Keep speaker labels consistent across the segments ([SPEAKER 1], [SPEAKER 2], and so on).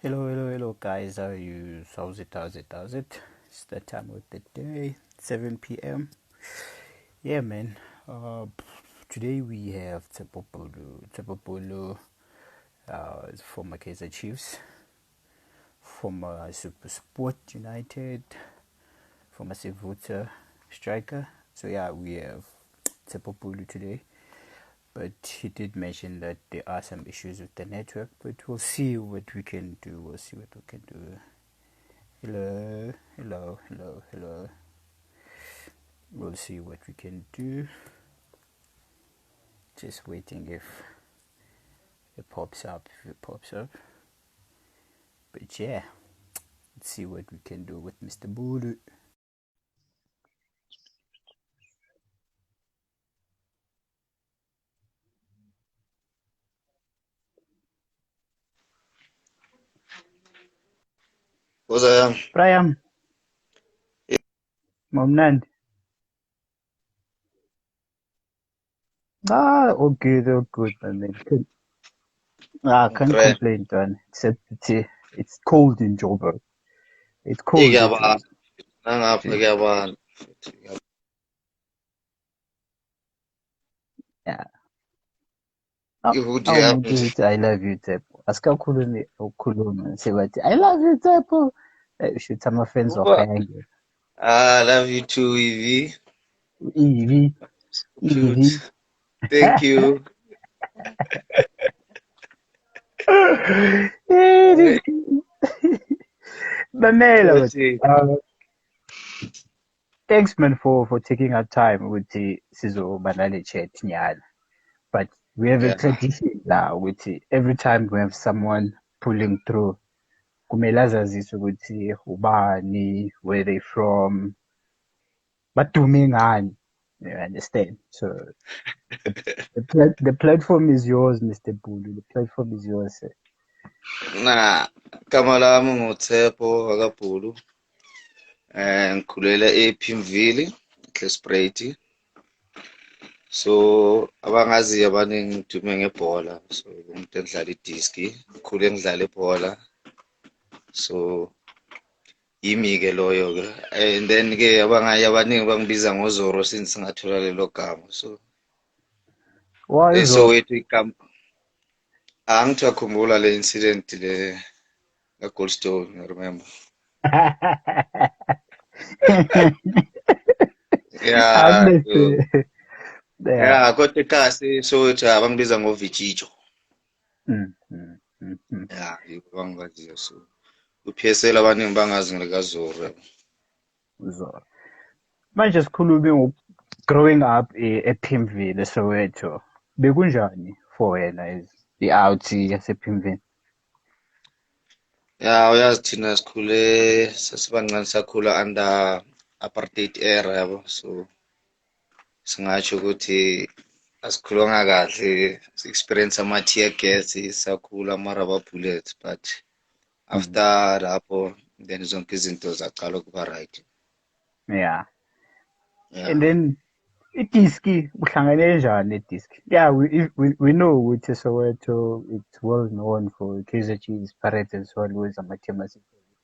[SPEAKER 1] Hello, guys. How are you? How's it? It's that time of the day, 7 p.m. Yeah, man. Uh, Today we have Tshepo Bulu. Tshepo Bulu is former Kaiser Chiefs, former Supersport United, former Sivuta striker. So yeah, we have Tshepo Bulu today. But he did mention that there are some issues with the network, but we'll see what we can do. Hello. We'll see what we can do. Just waiting if it pops up. But yeah, let's see what we can do with Mr. Bulu.
[SPEAKER 2] Was I
[SPEAKER 1] Brian, Momnand. All good, my man. Can't
[SPEAKER 2] great?
[SPEAKER 1] complain, man. Except it's cold in Joburg. It's cold.
[SPEAKER 2] Ngiyabona nangapha
[SPEAKER 1] It's
[SPEAKER 2] ngiyabona.
[SPEAKER 1] yeah.
[SPEAKER 2] Ihudi
[SPEAKER 1] Awumuntu
[SPEAKER 2] yami
[SPEAKER 1] uthi I love you Tshepo asikakhulumi ukukhuluma sebathi I love you Tshepo shuthi ama-fans
[SPEAKER 2] uba
[SPEAKER 1] wakayangena
[SPEAKER 2] I love you too, Evie.
[SPEAKER 1] ivi ivi
[SPEAKER 2] Cute. Thank you. Hey,
[SPEAKER 1] mamela but
[SPEAKER 2] Kosi.
[SPEAKER 1] thanks man for taking our time ukuthi sizoba nale chat nyana but we have a
[SPEAKER 2] Yeah.
[SPEAKER 1] tradition la ukuthi every time we have someone pulling through kumele azazise ukuthi ubani where they from badume ngani. You understand? So the platform is yours, Mr. Bulu. The platform is yours, sir.
[SPEAKER 2] Nah, igama lami nguTshepo akaBhulu. Ngikhulela ePimville, Klespreit. So abangaziyo abaningi ngidume ngebhola. So umuntu engidlala idiski, ngikhule ngidlala ibhola. So yimi-ke loyo-ke. And then-ke abaningi bangibiza ngoZoro since ngathola lelo gama. So
[SPEAKER 1] Why is all?
[SPEAKER 2] eSoweto igama angithi uyakhumbula le incident le kaGoldstone, I remember. Yeah, so
[SPEAKER 1] Honestly, yeah.
[SPEAKER 2] yeah, kodwa ekhaya eSoweto bangibiza ngoVijijo.
[SPEAKER 1] Mm, mm, mm, mm.
[SPEAKER 2] Yeah, yibo abangibaziyo. So uPSL abaningi bangazi ngikaZoro.
[SPEAKER 1] So, manje sikhulume growing up ePimville, Soweto. Bekunjani for wena i-out yasePimville?
[SPEAKER 2] Yeah, uyazi thina sikhule sasibancane sakhula under apartheid era yabo. So singatsho ukuthi asikhulanga kahle, si-experience ama-tear gas sakhula ama-rubber bullets, but
[SPEAKER 1] Mm.
[SPEAKER 2] after lapho then zonke izinto zaqala ukuba right.
[SPEAKER 1] Yeah.
[SPEAKER 2] Yeah.
[SPEAKER 1] And then idiski uhlangane njani nediski? Yeah, we know ukuthi Soweto it's well known for Kaizer Chiefs, Pirates and so on with amathema asephezulu.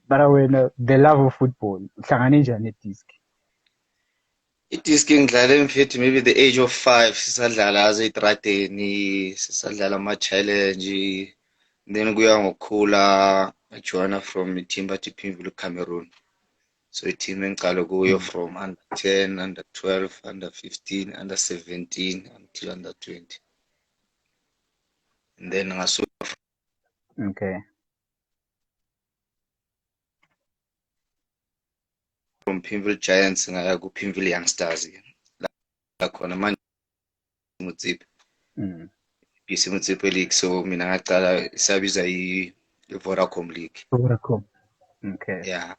[SPEAKER 1] Mara wena the love of football uhlangane njani nediski?
[SPEAKER 2] Idiski ngidlale mfethu maybe the age of 5 sisadlala ezitradeni, sisadlala ama-challenge, then kuya ngokukhula ngajoina from ithimba athi Pimville Cameroon. So i-team engicale kuyo
[SPEAKER 1] Mm.
[SPEAKER 2] from under 10, under 12, under 15, under 17 until under 20. And then ngasuka
[SPEAKER 1] Okay.
[SPEAKER 2] from Pimville Giants ngaya ku-Pimville Youngsters la khona manje Mutsipe,
[SPEAKER 1] Mm.
[SPEAKER 2] BC Mutsipe League. So mina ngacala isabizwa i-Vodacom League.
[SPEAKER 1] Vodacom. Okay.
[SPEAKER 2] Yeah.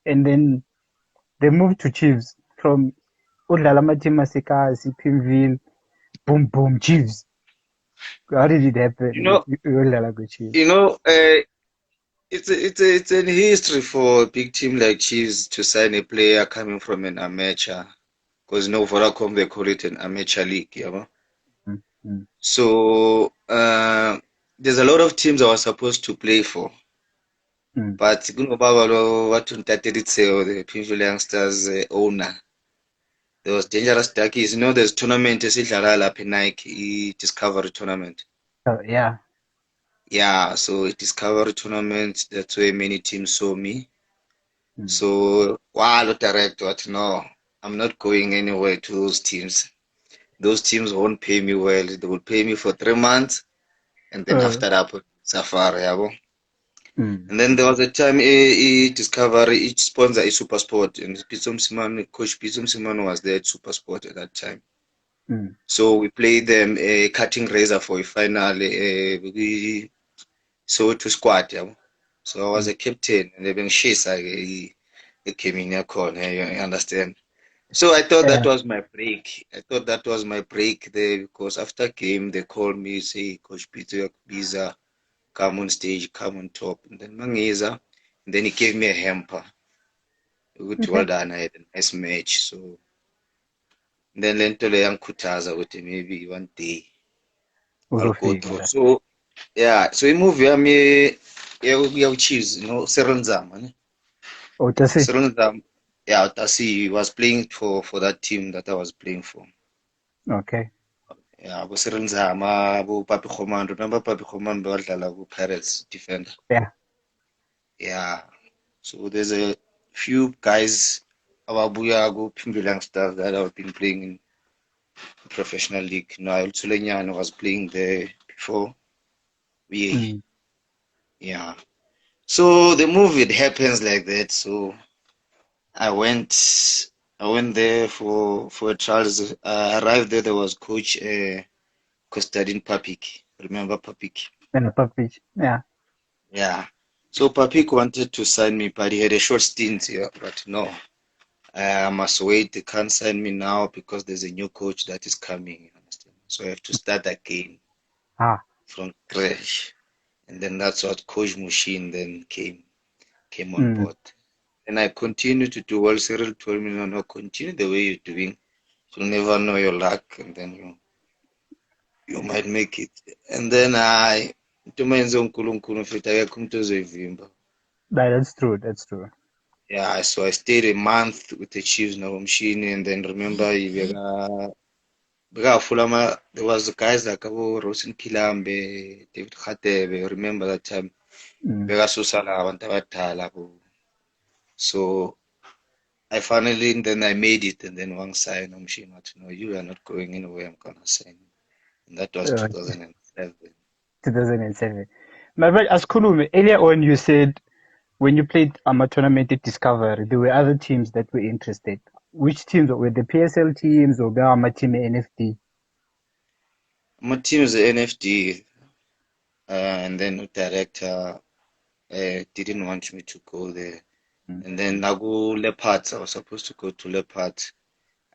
[SPEAKER 1] And then they moved to Chiefs from udlala amathema asekhaya Pimville, boom boom Chiefs. How did it happen
[SPEAKER 2] You know,
[SPEAKER 1] uyodlala kwi-Chiefs?
[SPEAKER 2] you know, it's an history for a big team like Chiefs to sign a player coming from an amateur, because no Vodacom they call it an amateur league, yeah.
[SPEAKER 1] Mm. Mm.
[SPEAKER 2] So the there's a lot of teams I was supposed to play for,
[SPEAKER 1] Mm.
[SPEAKER 2] but kunobaba lo wathi untatelitheyo, the Pimville Youngsters owner. There was dangerous duckies. There's tournament esidlala lapha eNike, i-Discovery tournament.
[SPEAKER 1] Oh, yeah.
[SPEAKER 2] Yeah, so a Discovery tournament, that's where many teams saw me.
[SPEAKER 1] Mm.
[SPEAKER 2] So while director, what no, I'm not going anywhere to those teams. Those teams won't pay me well. They will pay me for 3 months, and then after that, safari, yabo.
[SPEAKER 1] Mm.
[SPEAKER 2] And then there was a time Discovery each sponsor is Supersport, and Coach Pitso Msimano was there at Supersport at that time.
[SPEAKER 1] Mm.
[SPEAKER 2] So we played them a cutting razor for a final. So to squad, yabo. So I was
[SPEAKER 1] Mm.
[SPEAKER 2] a captain, and even Shisa came in yakhona, you understand. So I thought that
[SPEAKER 1] Yeah.
[SPEAKER 2] was my break. I thought that was my break there because after game they called me, say, Coach Peter Biza, come on stage, come on top. And then Mangiza, and then he gave me a hamper. Good, well
[SPEAKER 1] Okay.
[SPEAKER 2] done. I had a nice match. So then Lento Leang Kutaza with maybe one day I'll go
[SPEAKER 1] Uzofika
[SPEAKER 2] through.
[SPEAKER 1] la.
[SPEAKER 2] So yeah, so he moved me yeah, cheese, Serenza,
[SPEAKER 1] Oh, that's it.
[SPEAKER 2] Serenza. Yeah, Tasi was playing for that team that I was playing for.
[SPEAKER 1] Okay.
[SPEAKER 2] Yeah, Busirenzama, Abu Papi Khoman. Remember Papi Khoman Badlala Abu Pirates defender?
[SPEAKER 1] Yeah.
[SPEAKER 2] Yeah. So there's a few guys, Ababuya, Abu Pimbilang stuff that I've been playing in professional league. Noel Sulenyan was playing there before. We,
[SPEAKER 1] Mm.
[SPEAKER 2] yeah. So the movie it happens like that. So I went, I went there for a trials. I arrived there. There was Coach Kostadin Papik. Remember Papik?
[SPEAKER 1] And a puppy. Yeah.
[SPEAKER 2] Yeah. So Papik wanted to sign me, but he had a short stint here. But no, I must wait. They can't sign me now because there's a new coach that is coming. You understand? So I have to start again
[SPEAKER 1] Ah.
[SPEAKER 2] from scratch. And then that's what Coach Mushin then came on
[SPEAKER 1] Mm.
[SPEAKER 2] board. And I continued to do well. Cyril told me, no, no, continue the way you're doing. You'll never know your luck, and then you might make it. And then into mayenze uNkulunkulu mfethu akekho umuntu ozoyivimba.
[SPEAKER 1] That's true. That's true.
[SPEAKER 2] Yeah, so I stayed a month with the Chiefs now Machiney, and then remember there was the guys like Abu Rosin Kilambe, David Khatebe, remember that time.
[SPEAKER 1] Mm.
[SPEAKER 2] Susala abantu abadala abo. So I finally then I made it, and then one sign Machiney, no, you are not going anywhere, I'm gonna sign you. And that was
[SPEAKER 1] Okay.
[SPEAKER 2] 2007.
[SPEAKER 1] 2007. But as Kulum, earlier on you said when you played tournament at Discovery, there were other teams that were interested. Which teams were the PSL teams or the Machiney NFT?
[SPEAKER 2] My team is the NFD, and then the director didn't want me to go there.
[SPEAKER 1] Mm.
[SPEAKER 2] And then Nagu Leopards, I was supposed to go to Leopards.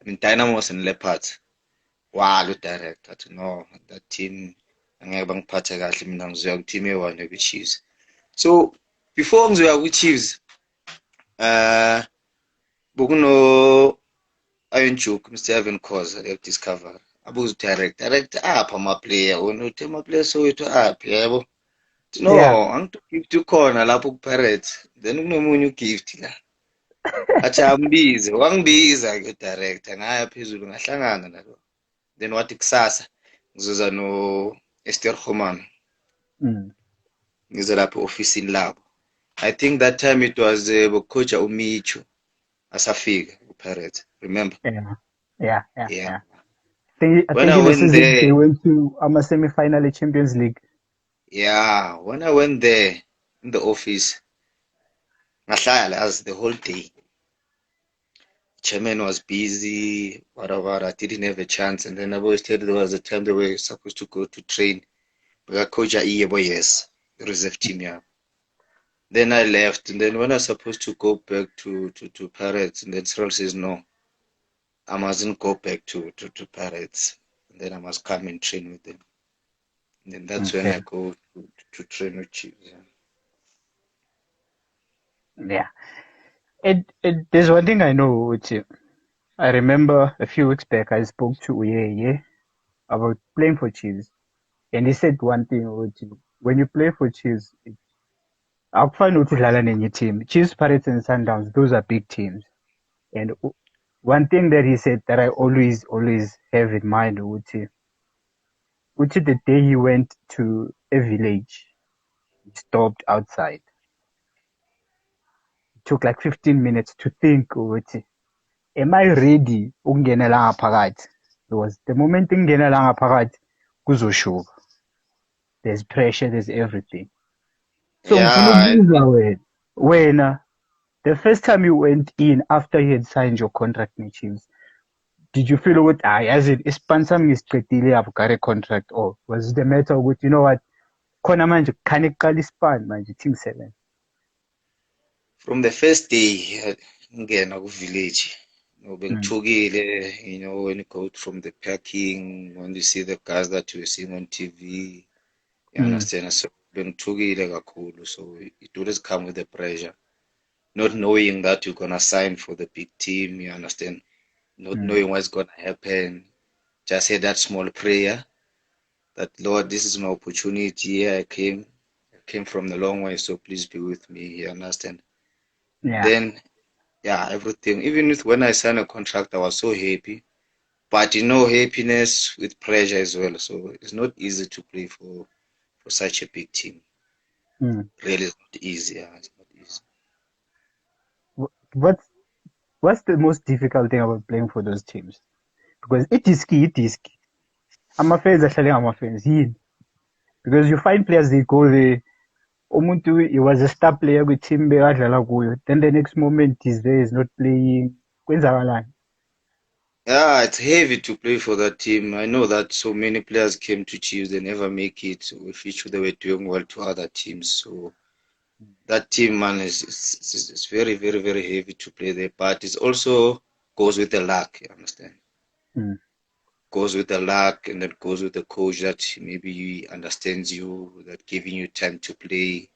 [SPEAKER 2] I mean, Dynamos and Leopards. Wow, director. No, that team, angeke bangiphathe kahle mina ngizoya ku-team eyi-one kwi-Chiefs. So before ngizoya kwi-Chiefs, bokuno Iron Joke, Mr. Evan Khoza eDiscovery. Abuza director apha ama-player wena uthi ama-player sowethu aphi yebo.
[SPEAKER 1] Yeah.
[SPEAKER 2] No, angithi ugift ukhona lapho ku-Pirates. Then kunomunye ugift la. Athi ambize, wangibiza-ke director ngaya phezulu ngahlangana nalo. Then wathi kusasa ngizoza no-Esther Khomano.
[SPEAKER 1] Mm.
[SPEAKER 2] Ngize lapho ofisini labo. I think that time it was Coach Umichu asafika ku-Pirates. Remember?
[SPEAKER 1] Yeah. Yeah. Yeah.
[SPEAKER 2] Yeah.
[SPEAKER 1] Yeah. I
[SPEAKER 2] When
[SPEAKER 1] think
[SPEAKER 2] I
[SPEAKER 1] in the
[SPEAKER 2] went
[SPEAKER 1] season they
[SPEAKER 2] there,
[SPEAKER 1] went to semi-final Champions League.
[SPEAKER 2] yeah, when I went there in the office, ngahlala as the whole day. Chairman was busy, whatever. I didn't have a chance. And then I always said there was a time they were supposed to go to train. But coach yes, the reserve team, yeah. Then I left. And then when I was supposed to go back to Pirates, and then Cyril says, no, I mustn't go back to Pirates. And then I must come and train with them. And then that's when
[SPEAKER 1] Okay.
[SPEAKER 2] I go to train with Chiefs. Yeah.
[SPEAKER 1] Yeah. There's one thing I know, which I remember a few weeks back I spoke to Uyeye about playing for Chiefs, and he said one thing, which when you play for Chiefs, akufani uthi udlala nenye team. Chiefs, Pirates, and Sundowns, those are big teams. And one thing that he said that I always have in mind, Uchi the day he went to a village, he stopped outside. It took like 15 minutes to think, Uchi, am I ready ukungenela ngaphakathi? Because the moment ungenela ngaphakathi, kuzoshuka. There's pressure, there's everything. So ngifuna
[SPEAKER 2] Yeah,
[SPEAKER 1] ukubuza wena, the first time you went in after you had signed your contract with Chiefs, did you feel ukuthi as in ispan sami ngisiqedile I've got a contract, or was it the matter ukuthi you know what, khona manje kukhane kuqala ispan manje team 7?
[SPEAKER 2] from the first day ngena ku-village, bengithukile, when you go from the packing, when you see the guys that you were seeing on TV, you understand? So bengithukile kakhulu. So it always come with the pressure, not knowing that you're gonna sign for the big team, you understand? Not knowing what's gonna happen. Just had that small prayer that Lord, this is my opportunity. Here I came from the long way, so please be with me, you understand?
[SPEAKER 1] Yeah.
[SPEAKER 2] Then yeah, everything. Even when I signed a contract, I was so happy. But happiness with pressure as well. So it's not easy to play for such a big team. Really, it's not easy. Yeah, it's not easy.
[SPEAKER 1] What's the most difficult thing about playing for those teams? Because it is key. Ama-fans ahlale ngama-fans yini? Because you find players, they go there, umuntu he was a star player kwi-team bekadlala kuyo, then the next moment he's there, he's not playing. Kwenzakalani?
[SPEAKER 2] Yeah, it's heavy to play for that team. I know that so many players came to Chiefs, they never make it. With each they were doing well to other teams. So that team, man, is very, very, very heavy to play there. But it also goes with the luck, you understand? Goes with the luck, and that goes with the coach that maybe understands you, that giving you time to play.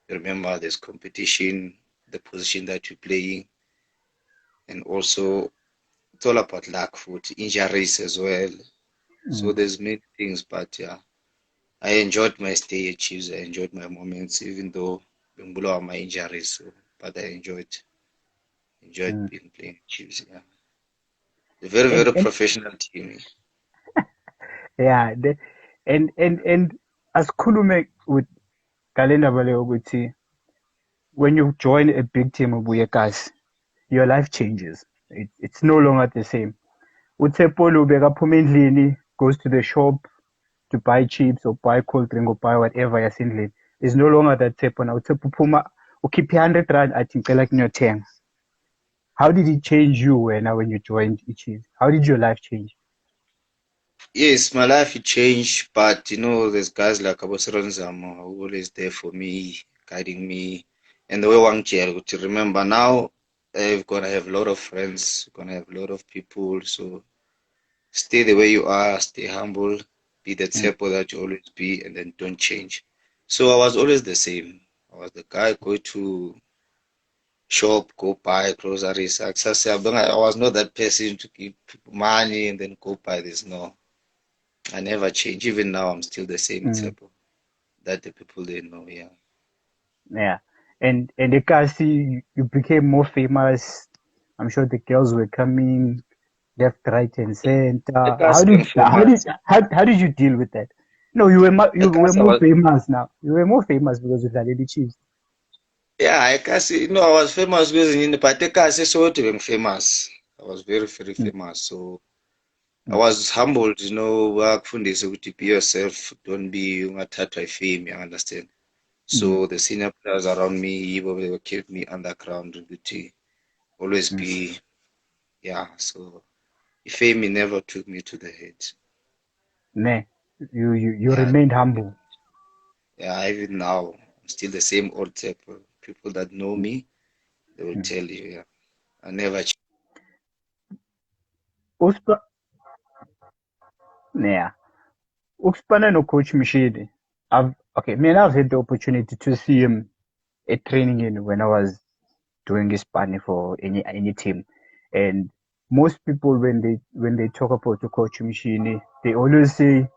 [SPEAKER 2] Remember, there's competition, the position that you're playing, and also it's all about luck, foot injuries as well. So there's many things, but yeah, I enjoyed my stay at Chiefs. I enjoyed my moments, even though below my injuries. So, but I enjoyed being playing at Chiefs. Yeah, a very, very
[SPEAKER 1] And
[SPEAKER 2] professional team.
[SPEAKER 1] yeah, and asikhulume with kalendaba leyo ukuthi when you join a big team ubuye kasi, your life changes. It's no longer the same. Tshepo Bulu bekaphuma endlini, goes to the shop to buy chips or buy cold drink or buy whatever yasendlini. It's no longer that Tshepo now. Tshepo uphuma ukhiphe 100 rand athi ngicela kuniyothenga. How did it change you when you joined Chiefs? How did your life change?
[SPEAKER 2] Yes, my life it changed, but there's guys like Abosiranzamo who always there for me, guiding me, and the way one chair to remember now. I'm gonna have a lot of friends, gonna have a lot of people. So stay the way you are, stay humble, be the Tshepo that you always be, and then don't change. So I was always the same. I was the guy go to shop, go buy groceries. I was not that person to give people money and then go buy this. No, I never change. Even now, I'm still the same Tshepo that the people they know. Yeah.
[SPEAKER 1] Yeah. And Ekasi, you became more famous. I'm sure the girls were coming left, right, and center.
[SPEAKER 2] Because being famous.
[SPEAKER 1] How did you deal with that? No, you were
[SPEAKER 2] Because I
[SPEAKER 1] more
[SPEAKER 2] was
[SPEAKER 1] famous now. You were more famous because of the Lady Chiefs.
[SPEAKER 2] yeah, I can see I was famous because in the Pateka so being famous. I was very, very famous. So I was humbled, wakufundisa ukuthi be yourself, don't be ungathathwa fame, you understand? So the senior players around me, they were kept me underground ukuthi always be, yeah. So fame never took me to the head.
[SPEAKER 1] Nah, you
[SPEAKER 2] Yeah,
[SPEAKER 1] remained humble.
[SPEAKER 2] yeah. Even now, I'm still the same old type of people that know me. They will tell you, yeah, I never.
[SPEAKER 1] Uspa, yeah. Uspana no Coach Machine. I've had the opportunity to see him at training in when I was doing his spanning for any team. And most people when they talk about the Coach Machine, they always say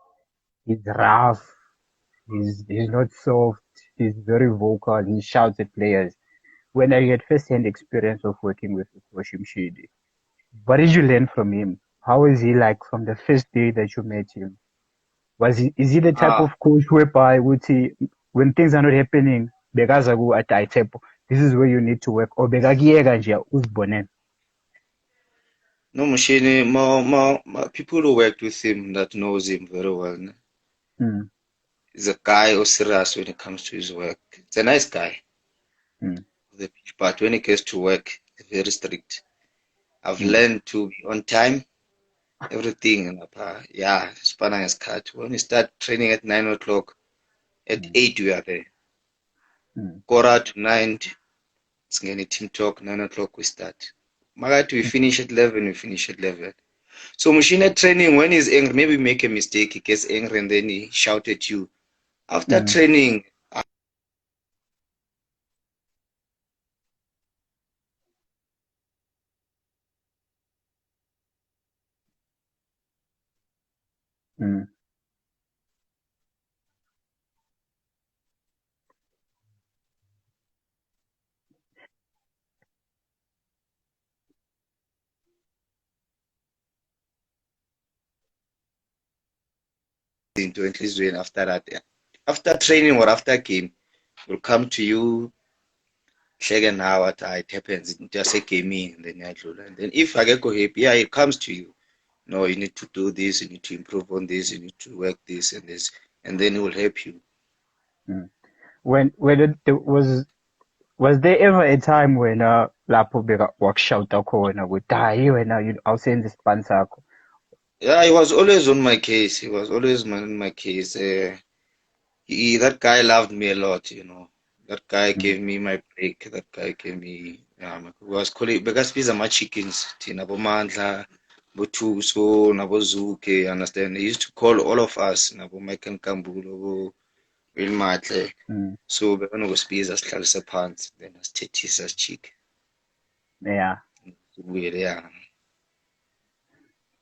[SPEAKER 1] he's rough, He's not soft. He's very vocal. He shouts at players. When I had first-hand experience of working with Coach Mshidi, what did you learn from him? How is he like from the first day that you met him? Is he the type
[SPEAKER 2] Ah,
[SPEAKER 1] of coach whereby would he, when things are not happening, bekazaku at Tshepo, this is where you need to work, or bekakiyeka nje uzibonele?
[SPEAKER 2] no, Machiney, people who worked with him that knows him very well. Ne?
[SPEAKER 1] Mm,
[SPEAKER 2] He's a guy who's serious when it comes to his work. It's a nice guy,
[SPEAKER 1] mm,
[SPEAKER 2] but when it gets to work, he's very strict. I've
[SPEAKER 1] mm,
[SPEAKER 2] learned to be on time, everything. Yeah, spanner is cut. When we start training at 9 o'clock, at
[SPEAKER 1] mm,
[SPEAKER 2] 8 we are there.
[SPEAKER 1] mm,
[SPEAKER 2] Quarter to 9, it's getting team talk. 9 o'clock we start. Magati we
[SPEAKER 1] mm,
[SPEAKER 2] finish at 11, we finish at 11. So machine training, when he's angry, maybe make a mistake, he gets angry and then he shout at you. After
[SPEAKER 1] mm,
[SPEAKER 2] training,
[SPEAKER 1] mm,
[SPEAKER 2] into at least doing after that. Yeah. After training or after game, will come to you, shake an hour, it happens, just a game in the and then if I get go happy, yeah, it comes to you. No, you need to do this, you need to improve on this, you need to work this, and then it will help you.
[SPEAKER 1] mm. When was there ever a time when lapho wakushouta khona ukuthi hayi wena awusenzi ispan sakho?
[SPEAKER 2] Yeah, he was always on my case. He was always on my case. That guy loved me a lot. That guy
[SPEAKER 1] Mm,
[SPEAKER 2] gave me my break. That guy gave me, he was calling, because these are my chickens. Tina Bomandla, Botuso, Nabozuke, understand? He used to call all of us, Nabo Michael Kambulo, Will Matle.
[SPEAKER 1] mm,
[SPEAKER 2] So, we're going to speak as Clarissa Pants, then as Tetis as chick.
[SPEAKER 1] yeah.
[SPEAKER 2] Weird, yeah.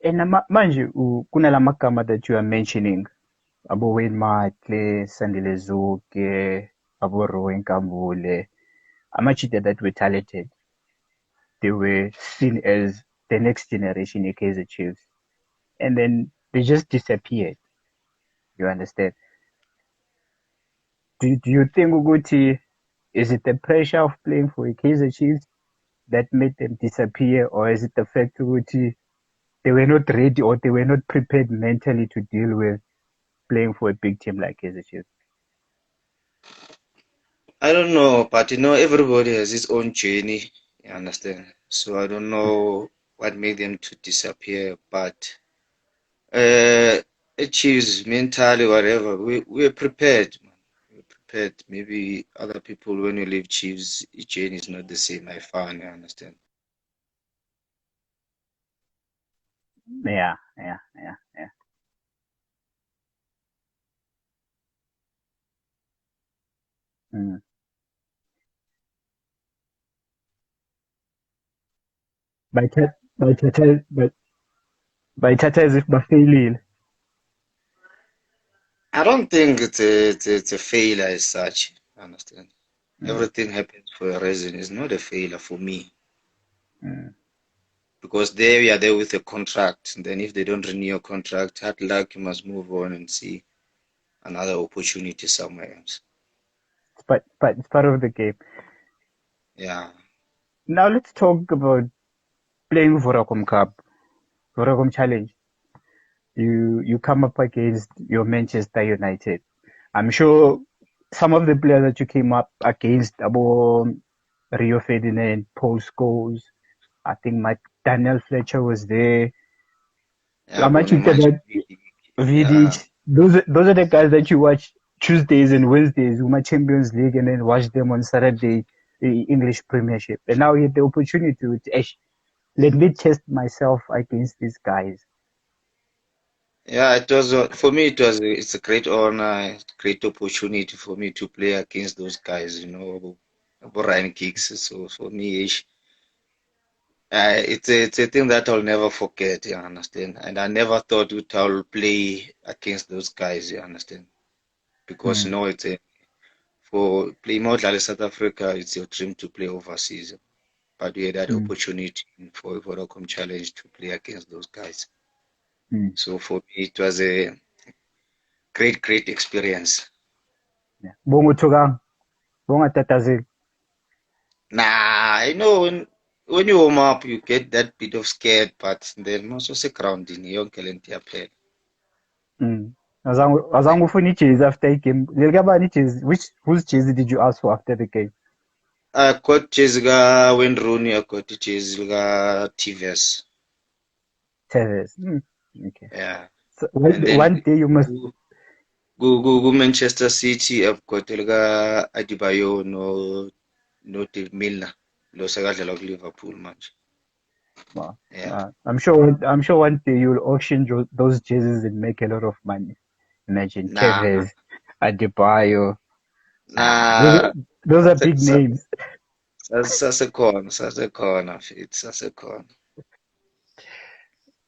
[SPEAKER 1] And manje kunala magama that you are mentioning, abo Wayne Matle, Sandile Zuke, abo Rowan Kambule, amachita that were talented, they were seen as the next generation in Kaizer Chiefs, and then they just disappeared. You understand? Do you think Uguti, is it the pressure of playing for a Kaizer Chiefs that made them disappear, or is it the fact Uguti they were not ready or they were not prepared mentally to deal with playing for a big team like Kaizer Chiefs?
[SPEAKER 2] I don't know, but everybody has his own journey. You understand? So I don't know what made them to disappear, but uh, Chiefs mentally, whatever, we're prepared, man. We're prepared. Maybe other people, when you leave Chiefs, each journey is not the same. I found, you understand?
[SPEAKER 1] Yeah, yeah, yeah, yeah. Mm. By Tata, by Tata as if Bafailil.
[SPEAKER 2] I don't think it's a failure as such. You understand?
[SPEAKER 1] Mm,
[SPEAKER 2] Everything happens for a reason. It's not a failure for me.
[SPEAKER 1] mm.
[SPEAKER 2] Because they are there with a contract. And then if they don't renew your contract, hard luck, you must move on and see another opportunity somewhere else.
[SPEAKER 1] But it's part of the game.
[SPEAKER 2] Yeah.
[SPEAKER 1] Now let's talk about playing Vodacom Cup, Vodacom Challenge. You come up against your Manchester United. I'm sure some of the players that you came up against, about Rio Ferdinand, Paul Scholes, I think Daniel Fletcher was there.
[SPEAKER 2] Yeah, Bono
[SPEAKER 1] Amachita
[SPEAKER 2] much.
[SPEAKER 1] that
[SPEAKER 2] Yeah.
[SPEAKER 1] Vidic, those are the guys that you watch Tuesdays and Wednesdays, Uma Champions League, and then watch them on Saturday, the English Premiership. And now you have the opportunity to, let me test myself against these guys.
[SPEAKER 2] Yeah, it was for me. It's a great honor, great opportunity for me to play against those guys. Ryan kicks. So for me, it's a thing that I'll never forget. You understand? And I never thought I'll play against those guys. You understand? because
[SPEAKER 1] Mm,
[SPEAKER 2] no, it's a, for playing more in South Africa, it's your dream to play overseas. But we had that
[SPEAKER 1] mm,
[SPEAKER 2] opportunity for Vodacom Challenge to play against those guys.
[SPEAKER 1] mm.
[SPEAKER 2] So for me, it was a great experience.
[SPEAKER 1] Yeah. Bongo bonga tatazeli.
[SPEAKER 2] Nah, I know when you warm up, you get that bit of scared, but then also se grounding, yonke lento iyaphela.
[SPEAKER 1] Mm. Azangu ufuna ijezi after igame. Likabani ijezi? Whose jersey did you ask for after the game?
[SPEAKER 2] I got jezi ka Wayne Rooney, I got ijezi lika TVS.
[SPEAKER 1] Tevez. Mm. Okay.
[SPEAKER 2] Yeah.
[SPEAKER 1] So
[SPEAKER 2] And then
[SPEAKER 1] one day you must.
[SPEAKER 2] go Manchester City, I've got lika Adebayo no Dave Milner. Lo sekadlala ku-Liverpool manje.
[SPEAKER 1] Wow.
[SPEAKER 2] Yeah.
[SPEAKER 1] I'm sure one day you'll auction those jerseys and make a lot of money. Imagine
[SPEAKER 2] Nah,
[SPEAKER 1] Tevez, Adebayo. Ah,
[SPEAKER 2] nah.
[SPEAKER 1] those are big names.
[SPEAKER 2] Sasekhona mfethu, sasekhona.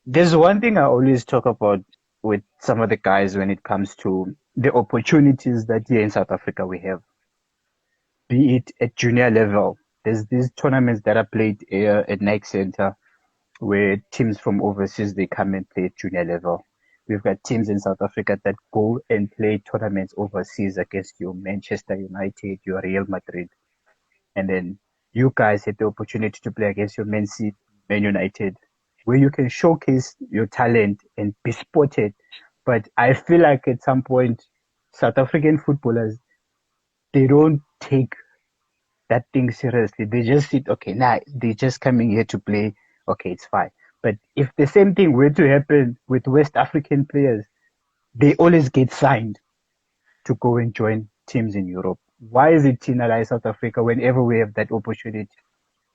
[SPEAKER 1] There's one thing I always talk about with some of the guys when it comes to the opportunities that here in South Africa we have, be it at junior level. There's these tournaments that are played here at Nike Center where teams from overseas they come and play at junior level. We've got teams in South Africa that go and play tournaments overseas against your Manchester United, your Real Madrid, and then you guys had the opportunity to play against your Man City, Man United, where you can showcase your talent and be spotted. But I feel like at some point, South African footballers they don't take that thing seriously. They just sit, okay, nah, they're just coming here to play. Okay, it's fine. But if the same thing were to happen with West African players, they always get signed to go and join teams in Europe. Why is it in South Africa whenever we have that opportunity,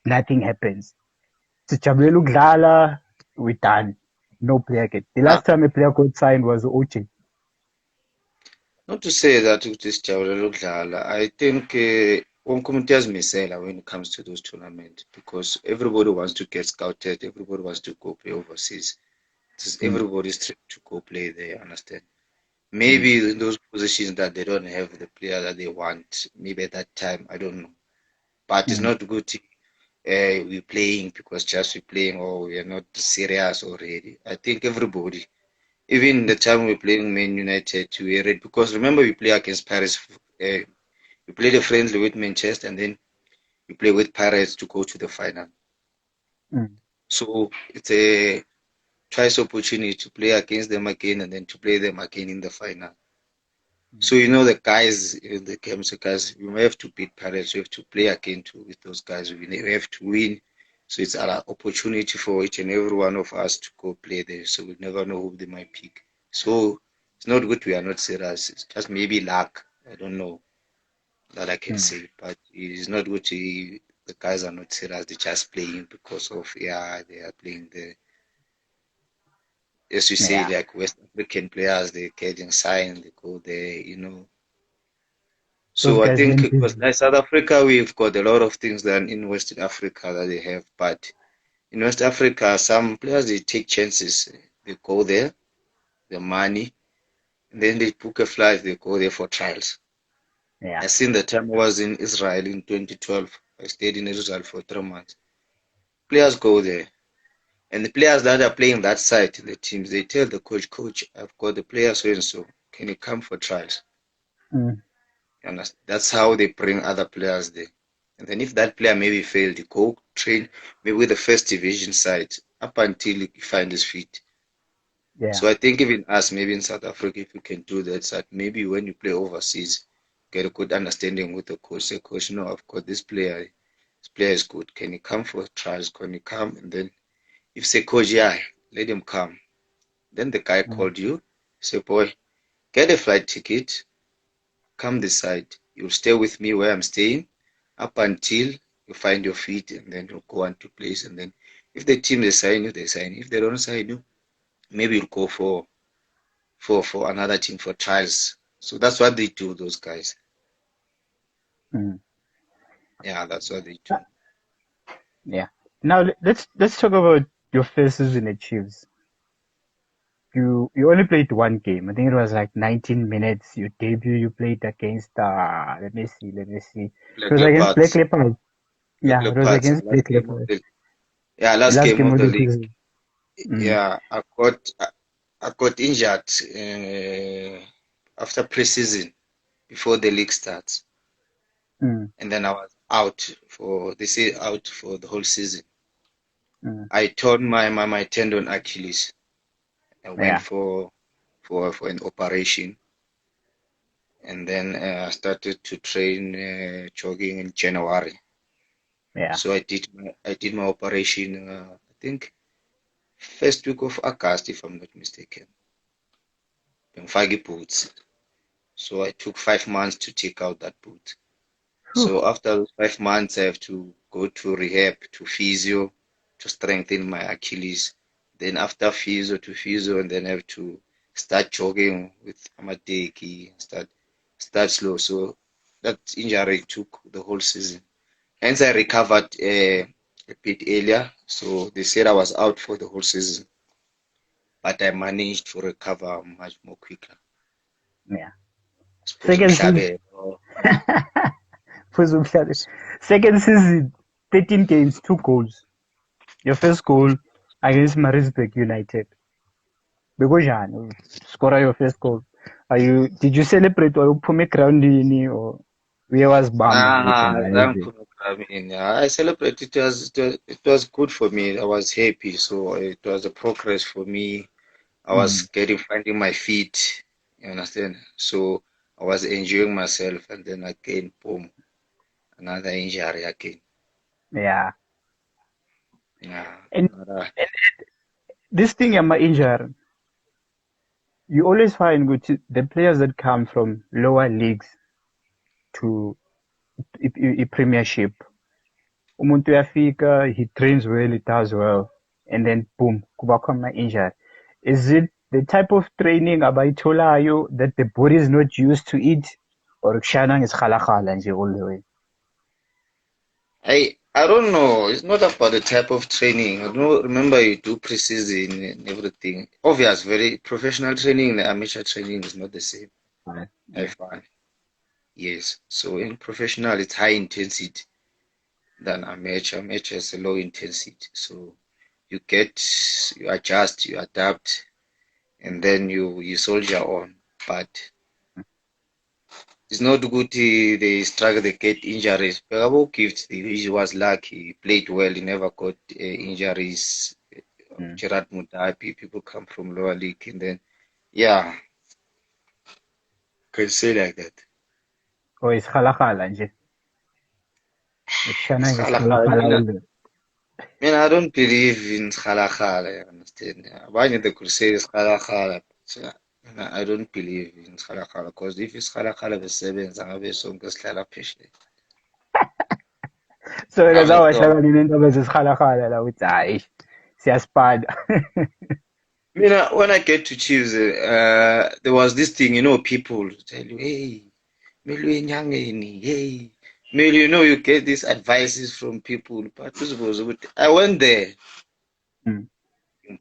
[SPEAKER 1] nothing happens? Sijabulela ukudlala, we're done. No player get. The
[SPEAKER 2] Nah,
[SPEAKER 1] last time a player got signed was Oche.
[SPEAKER 2] not to say that ukuthi sijabulela ukudlala. I think wonke umuntu uyazimisela when it comes to those tournaments because everybody wants to get scouted, everybody wants to go play overseas.
[SPEAKER 1] Mm,
[SPEAKER 2] Everybody's trying to go play there, understand?
[SPEAKER 1] mm,
[SPEAKER 2] Maybe in those positions that they don't have the player that they want, maybe at that time, I don't know. But it's
[SPEAKER 1] mm,
[SPEAKER 2] not good we're playing because just we're playing or we are not serious already. I think everybody, even the time we're playing Man United, we read because remember we play against Paris. We played a friendly with Manchester and then we play with Pirates to go to the final.
[SPEAKER 1] mm,
[SPEAKER 2] So it's a twice opportunity to play against them again and then to play them again in the final.
[SPEAKER 1] mm.
[SPEAKER 2] So you know the guys in the games, the guys we may have to beat Pirates, we have to play again with those guys. We have to win. So it's an opportunity for each and every one of us to go play there. So we never know who they might pick. So it's not good we are not serious. It's just maybe luck. I don't know that I can
[SPEAKER 1] Mm.
[SPEAKER 2] say. But it is not good the guys are not serious, they're just playing because of yeah, they are playing the as you say,
[SPEAKER 1] Yeah,
[SPEAKER 2] like West African players, they're getting signed, they go there, you know.
[SPEAKER 1] those
[SPEAKER 2] So I
[SPEAKER 1] guys
[SPEAKER 2] think
[SPEAKER 1] went
[SPEAKER 2] because
[SPEAKER 1] busy.
[SPEAKER 2] like South Africa, we've got a lot of things than in West Africa that they have. But in West Africa, some players they take chances. They go there, the money, and then they book a flight. They go there for trials.
[SPEAKER 1] Yeah.
[SPEAKER 2] I seen the time I was in Israel in 2012. I stayed in Israel for 3 months. Players go there, and the players that are playing that side in the teams, they tell the coach, I've got the player so and so. Can you come for trials?
[SPEAKER 1] Mm,
[SPEAKER 2] And that's how they bring other players there. And then if that player maybe failed, you go train maybe with the first division side up until he find his feet.
[SPEAKER 1] yeah.
[SPEAKER 2] So I think even us, maybe in South Africa, if we can do that, so that maybe when you play overseas, get a good understanding with the coach. Say, coach, no, I've got this player. This player is good. Can he come for trials? Can he come? And then if say, coach, yeah, let him come. Then the guy
[SPEAKER 1] Mm,
[SPEAKER 2] called you. Say, boy, get a flight ticket. Come this side. You'll stay with me where I'm staying up until you find your feet and then you'll go on to place. And then if the team they sign you, they sign you. If they don't sign you, maybe you'll go for another team for trials. So that's what they do, those guys.
[SPEAKER 1] mm.
[SPEAKER 2] Yeah, that's what they
[SPEAKER 1] Uh,
[SPEAKER 2] do.
[SPEAKER 1] Yeah. Now let's talk about your first season at Chiefs. you only played one game. I think it was like 19 minutes. Your debut you played against let me see. It
[SPEAKER 2] Black
[SPEAKER 1] was against Black
[SPEAKER 2] Leopards.
[SPEAKER 1] Leopards.
[SPEAKER 2] Black
[SPEAKER 1] Yeah, it was
[SPEAKER 2] Leopards.
[SPEAKER 1] against Black Leopards.
[SPEAKER 2] Last
[SPEAKER 1] Last
[SPEAKER 2] game
[SPEAKER 1] game
[SPEAKER 2] of
[SPEAKER 1] of
[SPEAKER 2] the
[SPEAKER 1] the
[SPEAKER 2] league.
[SPEAKER 1] season. Mm,
[SPEAKER 2] Yeah, I got injured after preseason before the league starts,
[SPEAKER 1] mm,
[SPEAKER 2] and then I was out for they say out for the whole season.
[SPEAKER 1] mm.
[SPEAKER 2] I torn my tendon Achilles. I went
[SPEAKER 1] Yeah,
[SPEAKER 2] for an operation, and then I started to train jogging in January.
[SPEAKER 1] yeah,
[SPEAKER 2] So I did my operation. I think first week of August, if I'm not mistaken. Bengifake boots. So I took 5 months to take out that boot.
[SPEAKER 1] Whew.
[SPEAKER 2] So after those 5 months, I have to go to rehab, to physio, to strengthen my Achilles. Then after physio, and then I have to start jogging with Amadeki, start slow. So that injury took the whole season. Hence, I recovered a bit earlier. So they said I was out for the whole season, but I managed to recover much more quicker.
[SPEAKER 1] Yeah.
[SPEAKER 2] Suppose
[SPEAKER 1] Second season. First of all, second season, 13 games, 2 goals. Your first goal against Marisburg United. Begojan, score your first goal. Did you celebrate or uphume groundini or where was Bamba?
[SPEAKER 2] Zange phuma egameni. I celebrate it was good for me. I was happy. So it was a progress for me. I was finding my feet. You understand? So I was enjoying myself, and then again, boom, another injury again.
[SPEAKER 1] Yeah.
[SPEAKER 2] Yeah,
[SPEAKER 1] And,
[SPEAKER 2] another.
[SPEAKER 1] and this thing, I'm injured. You always find good the players that come from lower leagues to premiership. Umuntu uyafika, he trains well, he does well, and then boom, kuba khona injury. Is it the type of training abayitholayo that the body is not used to it, or kushayana ngesikhalakhala nje all the way?
[SPEAKER 2] I don't know. It's not about the type of training. I don't remember you do preseason and everything. Obvious, very professional training and amateur training is not the same. I
[SPEAKER 1] Yeah.
[SPEAKER 2] find. Yes. So in professional, it's high intensity than amateur. Amateur is a low intensity. So you adjust, you adapt, and then you soldier on. But it's not good. They struggle, they get injuries. Pegabo Gift, he was lucky. He played well. He never got injuries.
[SPEAKER 1] Mm.
[SPEAKER 2] Gerard Mudapi, people come from lower league, and then yeah, can say like that.
[SPEAKER 1] Or isikhalakhala nje, kushayana
[SPEAKER 2] It's
[SPEAKER 1] ngesikhalakhala all the way.
[SPEAKER 2] I don't believe in Khalakhala, you understand? Abanye they could say it's Khalakhala, but I don't believe in Khalakhala because if it's Khalakhala besebenza ngabe sonke sihlala phesheya.
[SPEAKER 1] So wena
[SPEAKER 2] I'm a dog.
[SPEAKER 1] zawahlangana nento ezisikhalakhala la uthi hayi siyasipana.
[SPEAKER 2] When I get to choose, there was this thing, people tell you, hey, Melu enyangeni, hey, Melu, you get these advices from people, but I went there
[SPEAKER 1] Mm.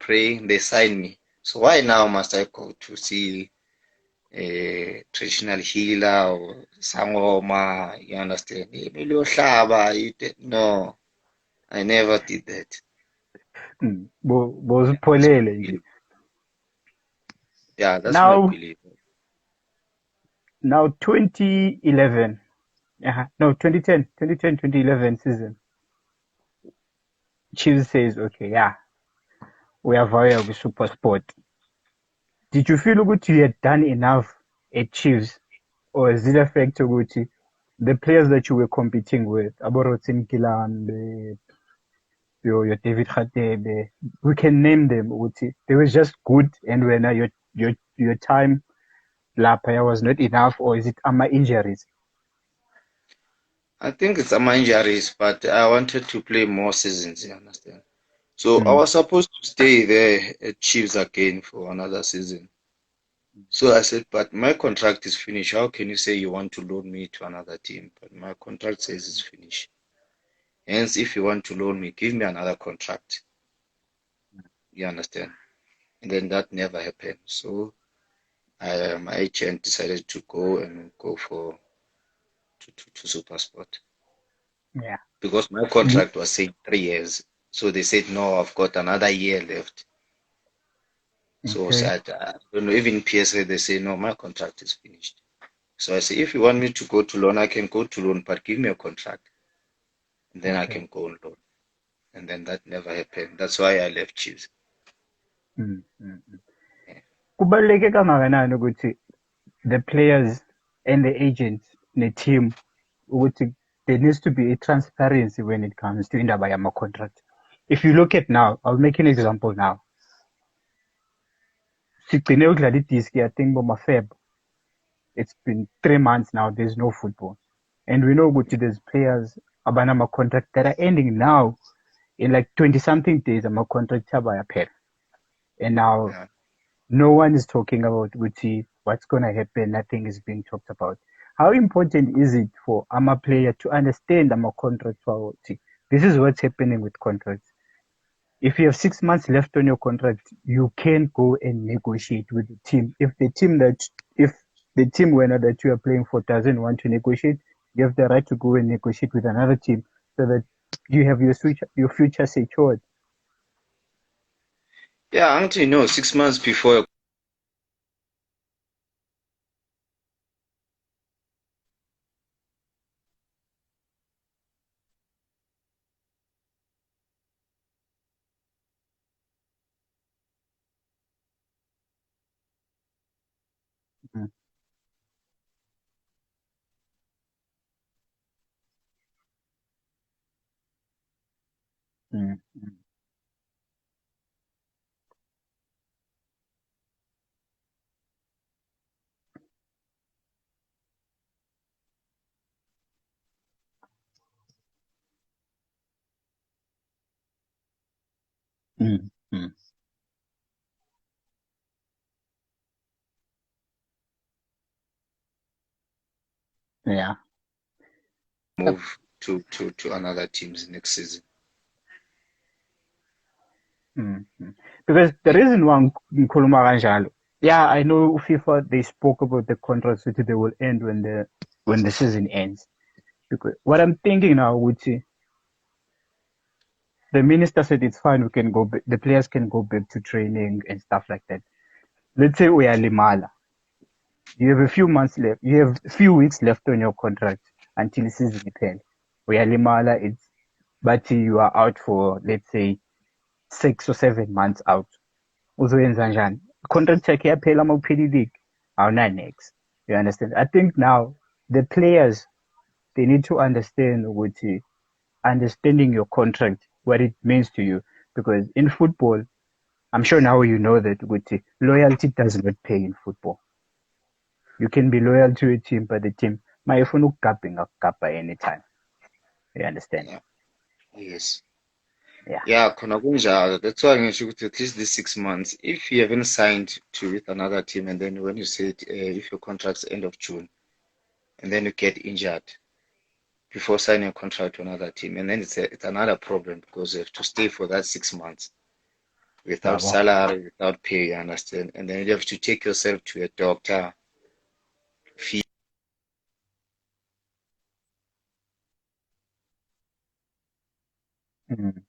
[SPEAKER 2] praying, they signed me. So why now must I go to see a traditional healer or sangoma? You understand? Melu ohlaba, no, I never did that. That's my
[SPEAKER 1] Bozipholele nje.
[SPEAKER 2] belief. Yeah, that's my
[SPEAKER 1] Now
[SPEAKER 2] belief.
[SPEAKER 1] now 2011. No, 2010, 2010, 2011 season. Chiefs says, okay, yeah, we are via with Supersport. Did you feel ukuthi you had done enough at Chiefs? Or is it a fact ukuthi the players that you were competing with, Aborotin Kilan, your David Khatebe, we can name them, ukuthi they were just good and when your time lapha was not enough, or is it ama injuries?
[SPEAKER 2] I think it's my injuries, but I wanted to play more seasons, you understand? So I
[SPEAKER 1] Mm,
[SPEAKER 2] was supposed to stay there at Chiefs again for another season. So I said, but my contract is finished. How can you say you want to loan me to another team? But my contract says it's finished. Hence, if you want to loan me, give me another contract. You understand? And then that never happened. So my agent decided to go for to Supersport
[SPEAKER 1] Yeah.
[SPEAKER 2] because my contract was saying 3 years. So they said no, I've got another year left. So
[SPEAKER 1] Okay.
[SPEAKER 2] sad. You know, even PSA they say no, my contract is finished. So I say if you want me to go to loan, I can go to loan, but give me a contract, and then I
[SPEAKER 1] Okay.
[SPEAKER 2] can go on loan. And then that never happened. That's why I left Chiefs.
[SPEAKER 1] Mm, mm, mm.
[SPEAKER 2] Yeah.
[SPEAKER 1] Kubaluleke kangakanani ukuthi the players and the agents ne-team ukuthi there needs to be a transparency when it comes to indaba yama-contract. If you look at now, I'll make an example now. Sigcine ukudlala idiski, I think boma-Feb. It's been 3 months now, there's no football. And we know ukuthi there's players abanama-contract that are ending now in like 20-something days, ama-contract abo ayaphela. And now
[SPEAKER 2] Yeah.
[SPEAKER 1] no one is talking about what's going to happen. Nothing is being talked about. How important is it for a player to understand contractuality? This is what's happening with contracts. If you have 6 months left on your contract, you can go and negotiate with the team. If the team winner that you are playing for doesn't want to negotiate, you have the right to go and negotiate with another team so that you have your future secured.
[SPEAKER 2] Yeah, until you know, 6 months before.
[SPEAKER 1] Mm, mm, mm. Mm, mm. Yeah.
[SPEAKER 2] Move to another teams next season.
[SPEAKER 1] Mm. Because the
[SPEAKER 2] Yeah.
[SPEAKER 1] reason why ngikhuluma kanjalo, yeah, I know FIFA they spoke about the contracts that they will end when the season ends. Because what I'm thinking now, which the minister said it's fine, we can go, the players can go back to training and stuff like that. Let's say we are Limala, you have a few months left, you have a few weeks left on your contract until the season ends. We are Limala, but you are out for let's say 6 or 7 months out. Uzoyenza njani? Contract yakhe yaphela uma kuphela i-league. Awuna-next. You understand? I think now the players they need to understand ukuthi understanding your contract, what it means to you. Because in football, I'm sure now you know that ukuthi loyalty does not pay in football. You can be loyal to a team, but the team mayifuna ukugabha ingakugabha anytime. You understand?
[SPEAKER 2] Yeah. Yes.
[SPEAKER 1] Yeah.
[SPEAKER 2] Yeah, khona kunjalo. That's why ngisho ukuthi at least these 6 months, if you haven't signed to with another team, and then when you said if your contract's end of June, and then you get injured before signing a contract to another team, and then it's another problem because you have to stay for that 6 months without
[SPEAKER 1] Yabo.
[SPEAKER 2] salary, without pay, you understand? And then you have to take yourself to a doctor, fee,
[SPEAKER 1] Mm.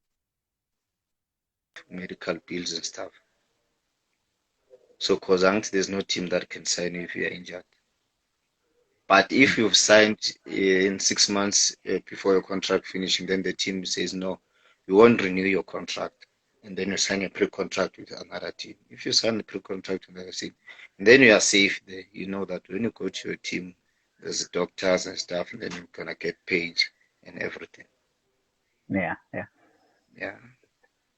[SPEAKER 2] medical bills and stuff. So, cause there's no team that can sign you if you're injured. But if
[SPEAKER 1] Mm.
[SPEAKER 2] you've signed in 6 months before your contract finishing, then the team says no, we won't renew your contract, and then you sign a pre-contract with another team. If you sign a pre-contract with another team, and then you are safe there. You know that when you go to your team, there's doctors and stuff, and then you're gonna get paid and everything.
[SPEAKER 1] Yeah, yeah.
[SPEAKER 2] Yeah.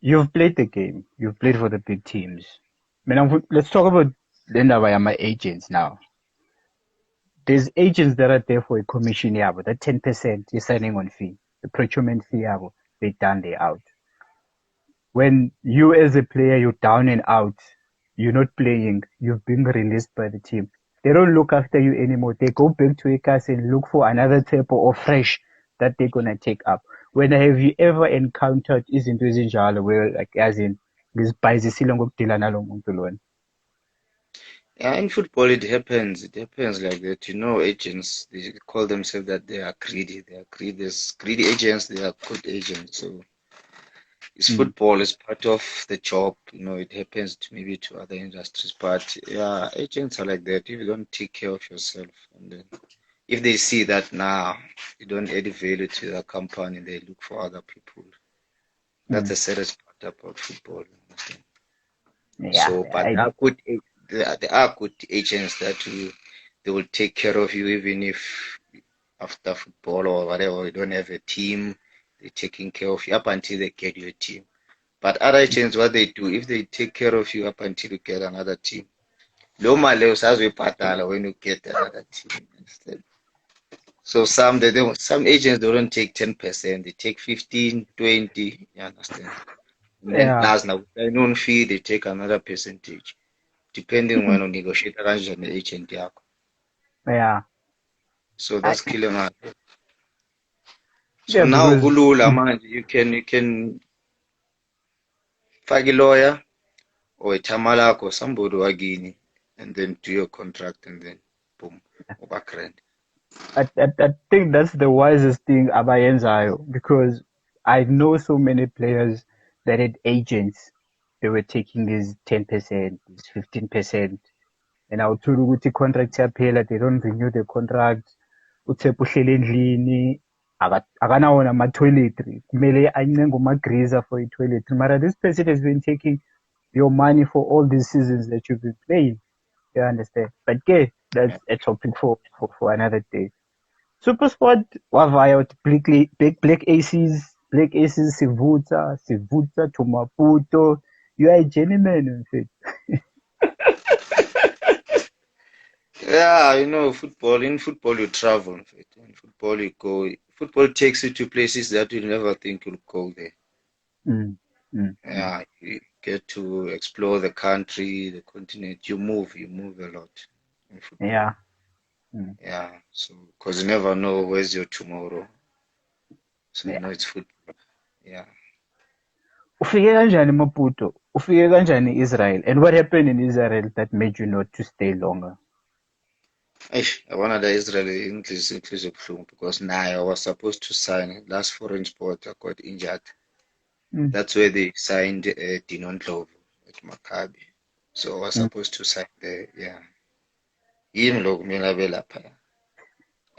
[SPEAKER 1] You've played the game. You've played for the big teams. Let's talk about the my agents now. There's agents that are there for a commission yabo. That 10% is signing on fee. The procurement fee yabo. They done, they out. When you as a player, you're down and out, you're not playing, you've been released by the team. They don't look after you anymore. They go back to Ecas and look for another type or fresh that they're gonna take up. When have you ever encountered izinto ezinjalo where like as in ngizibhayizisile ngokudila nalo muntu lona.
[SPEAKER 2] Yeah, in football it happens. It happens like that. You know, agents they call themselves that they are greedy. They are greedy. There's greedy agents. They are good agents. So it's football is part of the job. You know, it happens to maybe to other industries, but yeah, agents are like that. If you don't take care of yourself, and then if they see that now you don't add value to the company, they look for other people. That's the saddest part about football. You understand?
[SPEAKER 1] Yeah,
[SPEAKER 2] So, but there are good, there are good agents that they will take care of you even if after football or whatever you don't have a team, they're taking care of you up until they get you a team. But other agents, what they do, if they take care of you up until you get another team, lo mali usazuyibhatala when you get another team. Understand? So some agents they don't take 10%, they take 15, 20, you understand? And then
[SPEAKER 1] yeah,
[SPEAKER 2] plus now non fee, they take another percentage, depending when you negotiate kanjani agent yakho.
[SPEAKER 1] yeah.
[SPEAKER 2] So that's killing us. So
[SPEAKER 1] Yeah,
[SPEAKER 2] now
[SPEAKER 1] because
[SPEAKER 2] kulula manje you can fake lawyer or ithama lakho somebody wakini and then do your contract and then boom, uba grand.
[SPEAKER 1] I think that's the wisest thing abayenzayo, because I know so many players that had agents. They were taking these 10%, this 15%. And awuthola ukuthi i-contract yaphela, they don't renew the contract. uTshepo uhleli endlini, akanawo nama-toiletry, kumele ancenge umagriza for i-toiletry. Mara this person has been taking your money for all these seasons that you've been playing. You understand? But okay, that's a topic for another day. Supersport wavaya uthi Black Aces, Black Aces sivutha to Maputo. You are a journeyman, in fact.
[SPEAKER 2] Yeah, you know, in football you travel. In football you go. Football takes you to places that you never think you'll go there.
[SPEAKER 1] Mm, mm, mm.
[SPEAKER 2] Yeah, you get to explore the country, the continent. You move a lot in football.
[SPEAKER 1] Yeah. Mm,
[SPEAKER 2] Yeah, so because you never know where's your tomorrow. So you
[SPEAKER 1] yeah.
[SPEAKER 2] know it's football. Yeah.
[SPEAKER 1] Ufike kanjani Maputo? Ufike kanjani Israel? And what happened in Israel that made you not to stay longer?
[SPEAKER 2] I wanted the Israeli English flu because now I was supposed to sign last foreign sport. I got injured.
[SPEAKER 1] Mm,
[SPEAKER 2] That's where they signed Dinon Love at Maccabi. So I was
[SPEAKER 1] mm.
[SPEAKER 2] supposed to sign there. Yeah. Yimi lo kumele abe lapha.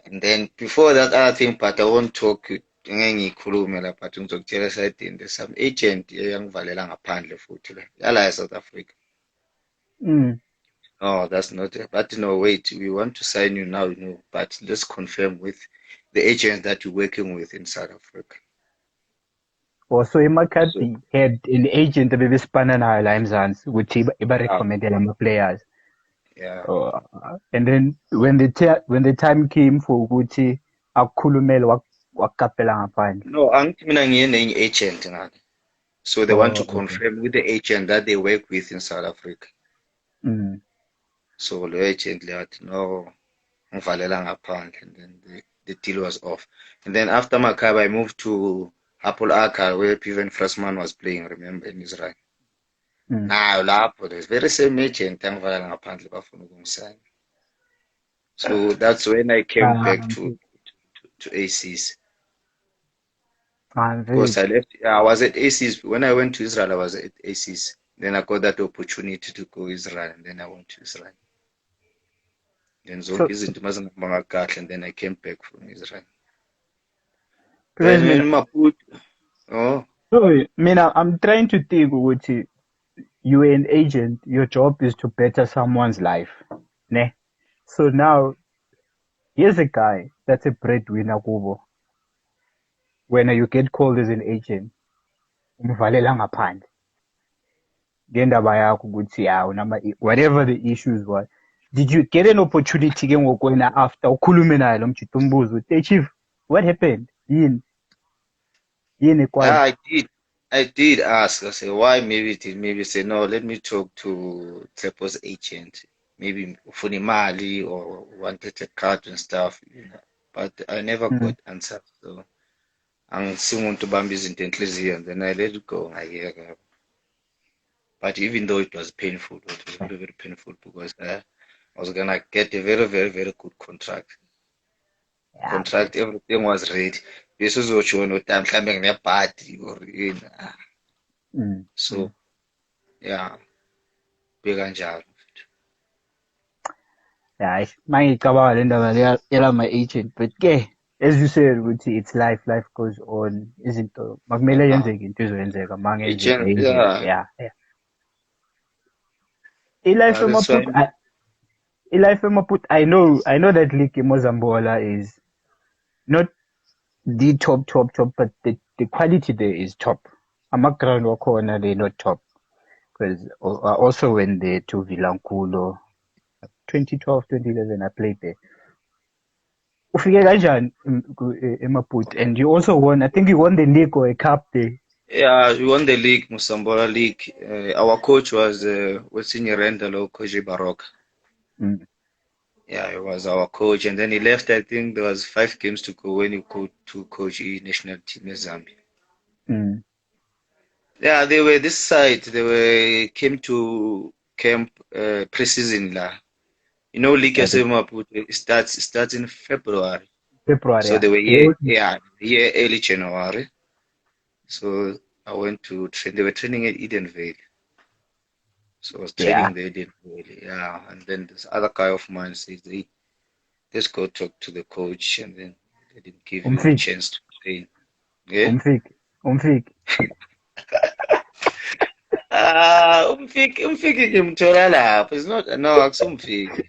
[SPEAKER 2] And then before that other thing, but I won't talk ngeke ngikhulume lapha but ngizokutshela esayidini there's some agent eyangivalela ngaphandle futhi la. Yala South Africa.
[SPEAKER 1] Mm.
[SPEAKER 2] No, that's not it. But no, wait, we want to sign you now, but let's confirm with the agents that you're working with in South Africa.
[SPEAKER 1] Also,
[SPEAKER 2] So,
[SPEAKER 1] iMaccabi had an agent ebebesipana nayo la eMzansi ukuthi
[SPEAKER 2] yeah,
[SPEAKER 1] ibarekhomendele ama-players.
[SPEAKER 2] yeah.
[SPEAKER 1] And then when the time came for ukuthi akukhulumele wakukapela ngaphandle.
[SPEAKER 2] No, angithi mina ngiyenenye agent ngale. So they want to
[SPEAKER 1] Okay.
[SPEAKER 2] confirm with the agent that they work with in South Africa.
[SPEAKER 1] Mm.
[SPEAKER 2] So the agent leyathi no, ngivalela ngaphandle and then the deal was off. And then after Maccabi, I moved to Apple Arca where Piven Freshman was playing, remember, in Israel.
[SPEAKER 1] Mm.
[SPEAKER 2] Nayo lapho there's very same agent angivalela ngaphandle bafuna ukungisayina. So that's when I came back to ACs. Because
[SPEAKER 1] Mfethu.
[SPEAKER 2] I was at ACs. When I went to Israel, I was at ACs. Then I got that opportunity to go Israel, and then I went to Israel. Then
[SPEAKER 1] So,
[SPEAKER 2] zonke izinto mazingihamba kahle, and then I came back from Israel.
[SPEAKER 1] because
[SPEAKER 2] Then in Maputo, oh,
[SPEAKER 1] I'm trying to think ukuthi you're an agent, your job is to better someone's life. Ne? So now, here's a guy that's a breadwinner kubo. When you get called as an agent, umvalela ngaphandle. Ngendaba yakho ukuthi whatever the issues were. Did you get an opportunity ke ngoku wena after ukhulume naye lo mjito umbuzo ukuthi, hey chief, what happened? Yini
[SPEAKER 2] yeah,
[SPEAKER 1] kwayo?
[SPEAKER 2] I did ask. I said, why maybe say no. Let me talk to Tshepo's agent. Maybe Funimali or wanted a card and stuff. But I never
[SPEAKER 1] Mm.
[SPEAKER 2] got answers. So angisingumuntu ubamba izinto enhliziyo and then I let it go ngayiyeka. But even though it was painful, it was very, very painful because I was gonna get a very, very, very good contract.
[SPEAKER 1] Yeah, man.
[SPEAKER 2] Contract, everything was ready. Besizotsho nokuthi mhlambe nginebhadi or yini. So yeah, bekanjalo.
[SPEAKER 1] Yeah, mangicabanga le ndaba yala ma-agent, but ke as you said ukuthi it's life goes on, izinto makumele
[SPEAKER 2] Yeah.
[SPEAKER 1] yenzeke into izoyenzeka mangenzeka
[SPEAKER 2] Agent,
[SPEAKER 1] yenzeka.
[SPEAKER 2] yeah,
[SPEAKER 1] Yeah, yeah. I-life
[SPEAKER 2] that's why.
[SPEAKER 1] emaphutha i-life emaphutha I know that league in is not the top, but the quality there is top. Amaground wakhona they're not top because also when they to Vilankulo 2012 2011 I played there. Ufike kanjani emaphutha, and you also won, I think you won the league or a cup there.
[SPEAKER 2] Yeah, we won the league, Musambola League. Our coach was Senior Rendalo, Coach Baroka. Yeah, he was our coach, and then he left. I think there was 5 games to go when he go to coach the national team in Zambia. Yeah, they were this side. Came to camp pre-season la. You know, League SM Maputo starts in February.
[SPEAKER 1] February,
[SPEAKER 2] So
[SPEAKER 1] yeah.
[SPEAKER 2] they were here early January. So I went to train. They were training at Edenvale. So I was
[SPEAKER 1] Yeah.
[SPEAKER 2] training there, yeah. And then this other guy of mine says, hey, let's go talk to the coach, and then they didn't give you a
[SPEAKER 1] Umfiki,
[SPEAKER 2] chance to train. Yeah.
[SPEAKER 1] umfiki.
[SPEAKER 2] Umfiki ngimthola lapho. It's not, no, akusumfiki.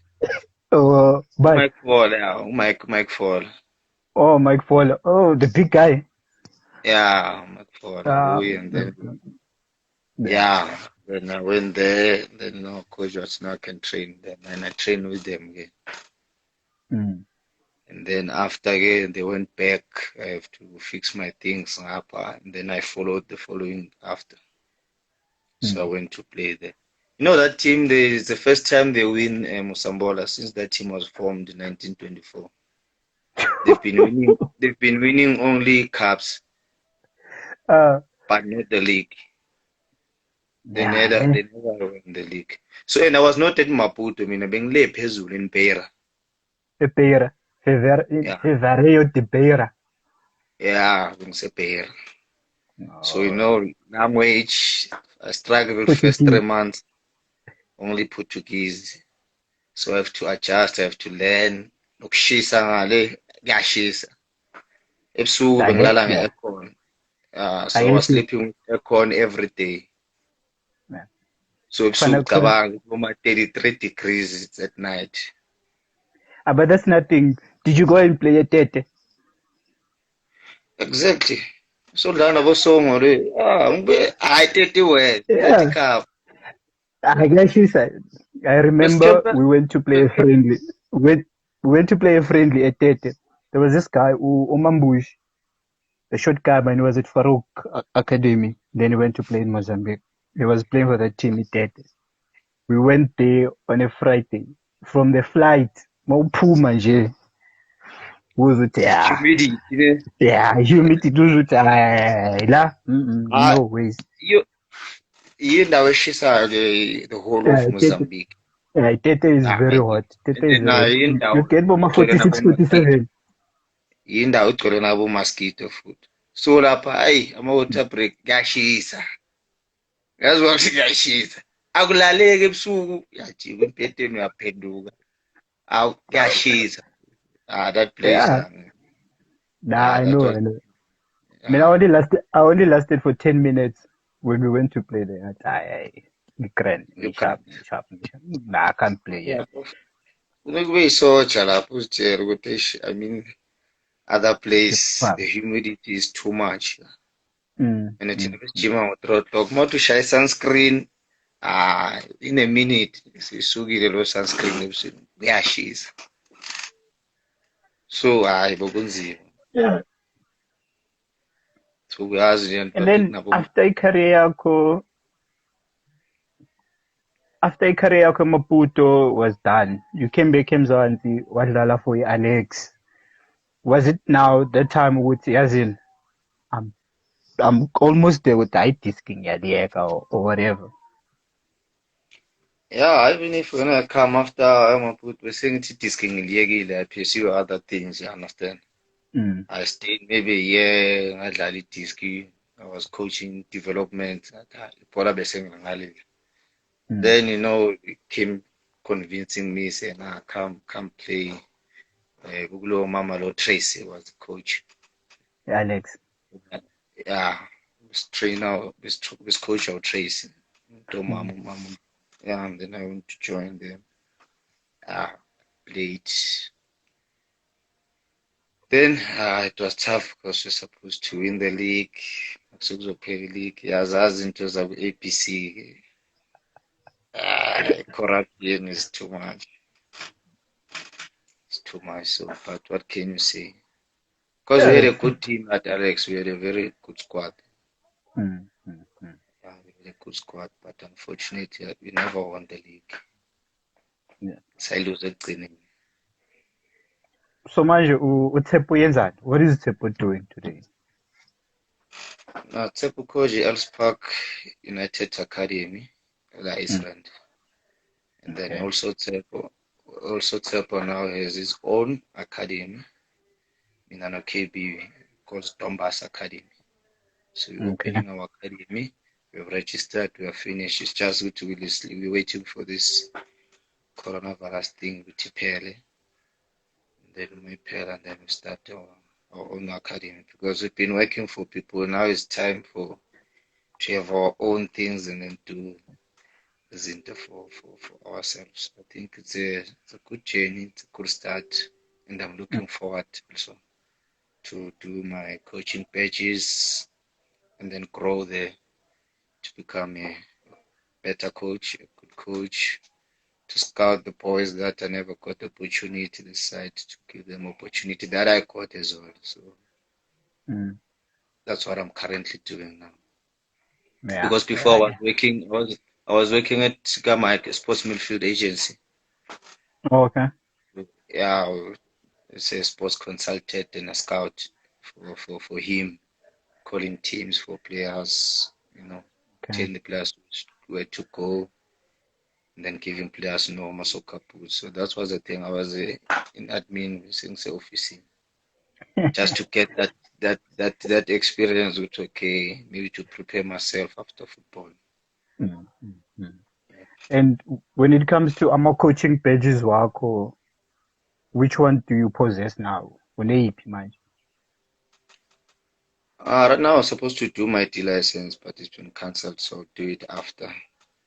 [SPEAKER 1] But
[SPEAKER 2] Mike Fall, yeah, Mike Fall.
[SPEAKER 1] oh, Mike Fowler, oh, the big guy.
[SPEAKER 2] Yeah, Mike Fall. And then yeah, then I went there. Then no, coach was not can train them, and I trained with them again. And then after again, they went back. I have to fix my things up, and then I followed the following after. So I went to play there. You know that team? It's the first time they win Musambola since that team was formed in 1924. They've been winning. They've been winning only cups, but not the league. They never won the league. So and I was not at Maputo. I mean, I've been late in Beira.
[SPEAKER 1] Beira. Fevereiro de Beira.
[SPEAKER 2] Yeah, I'm Beira. So you know, language, I struggled with first 3 months, only Portuguese. So I have to adjust, I have to learn. Ukushisa ngale, kuyashisa. Ebusuku bengilala nge-aircon. So I was sleeping with aircon every day. So ebusuku cabanga kuma 33 degrees at night.
[SPEAKER 1] But that's nothing. Did you go and play at Tete?
[SPEAKER 2] Exactly. So dlala nabo songo le. I Tete where? Tete cup.
[SPEAKER 1] I remember we went to play a friendly. We went to play a friendly at Tete. There was this guy, Omambush, the short guy, and he was at Farouk Academy. Then he went to play in Mozambique. He was playing for the team at Tete. We went there on a Friday. From the flight, mawuphuma nje uzuthi
[SPEAKER 2] Humidity.
[SPEAKER 1] humidity uzuthi la no ways.
[SPEAKER 2] Yindawo eshisayo the whole of Mozambique.
[SPEAKER 1] Tete is very hot. Tete is very
[SPEAKER 2] yindawo
[SPEAKER 1] you get boma 46 47.
[SPEAKER 2] Yindawo igcwele nabo mosquito futhi. So lapha hayi ama-water break kuyashisa. Yazwa ukuthi kuyashisa. Akulaleki ebusuku uyajika embhedeni uyaphenduka. Awu kuyashisa. That place.
[SPEAKER 1] I know. I mean, I only lasted for 10 minutes when we went to play there. Sharp. Nah, I can't play yet.
[SPEAKER 2] Kube yisotsha lapho uzitshela ukuthi I mean other place the humidity is too much. And thina besijima ngo-3 o'clock. Uma ushaya sunscreen, in a minute sisukile lo sunscreen ebusweni kuyashisa. So hayi bokunzima. So uyazi nje
[SPEAKER 1] and then after i-career yakho Maputo was done, you came back eMzansi wadlala for Alex. Was it now that time with Yazin? I'm almost there with the disking or whatever.
[SPEAKER 2] Yeah, even if when I come after I'm put we're saying it's disking I pursue other things, you understand?
[SPEAKER 1] Mm,
[SPEAKER 2] I stayed maybe a year, ngadlala diski. I was coaching development. Ibhola bese ngilalile.
[SPEAKER 1] mm.
[SPEAKER 2] Then he came convincing me, saying, come play. Kukulo mama lo Tracy was the coach.
[SPEAKER 1] Alex.
[SPEAKER 2] Yeah, was trainer, was coach of Tracy. To
[SPEAKER 1] Mm,
[SPEAKER 2] mama. Yeah, and then I went to join them. Played. Then it was tough because we're supposed to win the league. Play the league. Yazazi into the APC. Corruption is too much. It's too much. So, but what can you say? Because we
[SPEAKER 1] yeah,
[SPEAKER 2] had a
[SPEAKER 1] that's
[SPEAKER 2] good team at Alex. We had a very good squad.
[SPEAKER 1] mm.
[SPEAKER 2] Yeah, we had a good squad. But unfortunately, we never won the league.
[SPEAKER 1] Yeah.
[SPEAKER 2] Silos ekugcineni.
[SPEAKER 1] So manje uTshepo yenzani? What is Tshepo doing today?
[SPEAKER 2] Now, Tshepo Koji Park United Academy,
[SPEAKER 1] Mm,
[SPEAKER 2] Iceland. And then
[SPEAKER 1] okay.
[SPEAKER 2] also Tshepo now has his own academy in an KB called Dombas Academy. So we're
[SPEAKER 1] Okay.
[SPEAKER 2] opening our academy. We've registered, we are finished. It's just we're waiting for this coronavirus thing with Tipele. Then we pay and then we start our own academy because we've been working for people. Now it's time to have our own things and then do Zinta for ourselves. I think it's a good journey, it's a good start, and I'm
[SPEAKER 1] Mm,
[SPEAKER 2] looking forward also to do my coaching badges and then grow there to become a better coach, a good coach, to scout the boys that I never got the opportunity this side to give them opportunity that I got as well. So
[SPEAKER 1] mm.
[SPEAKER 2] that's what I'm currently doing now.
[SPEAKER 1] Yeah,
[SPEAKER 2] Because before
[SPEAKER 1] yeah,
[SPEAKER 2] I was
[SPEAKER 1] yeah.
[SPEAKER 2] working, I was working at Gamma Sports Midfield Agency.
[SPEAKER 1] Okay.
[SPEAKER 2] Yeah, as a sports consultant and a scout for him, calling teams for players,
[SPEAKER 1] Okay.
[SPEAKER 2] telling the players where to go, and then giving players normal soccer boots. So that was the thing. I was in admin since the office, just to get that experience with okay, maybe to prepare myself after football.
[SPEAKER 1] Mm, mm, mm. And when it comes to coaching badges wakho, which one do you possess now? Uneyiphi manje?
[SPEAKER 2] Right now I was supposed to do my D license, but it's been cancelled, so I'll do it after.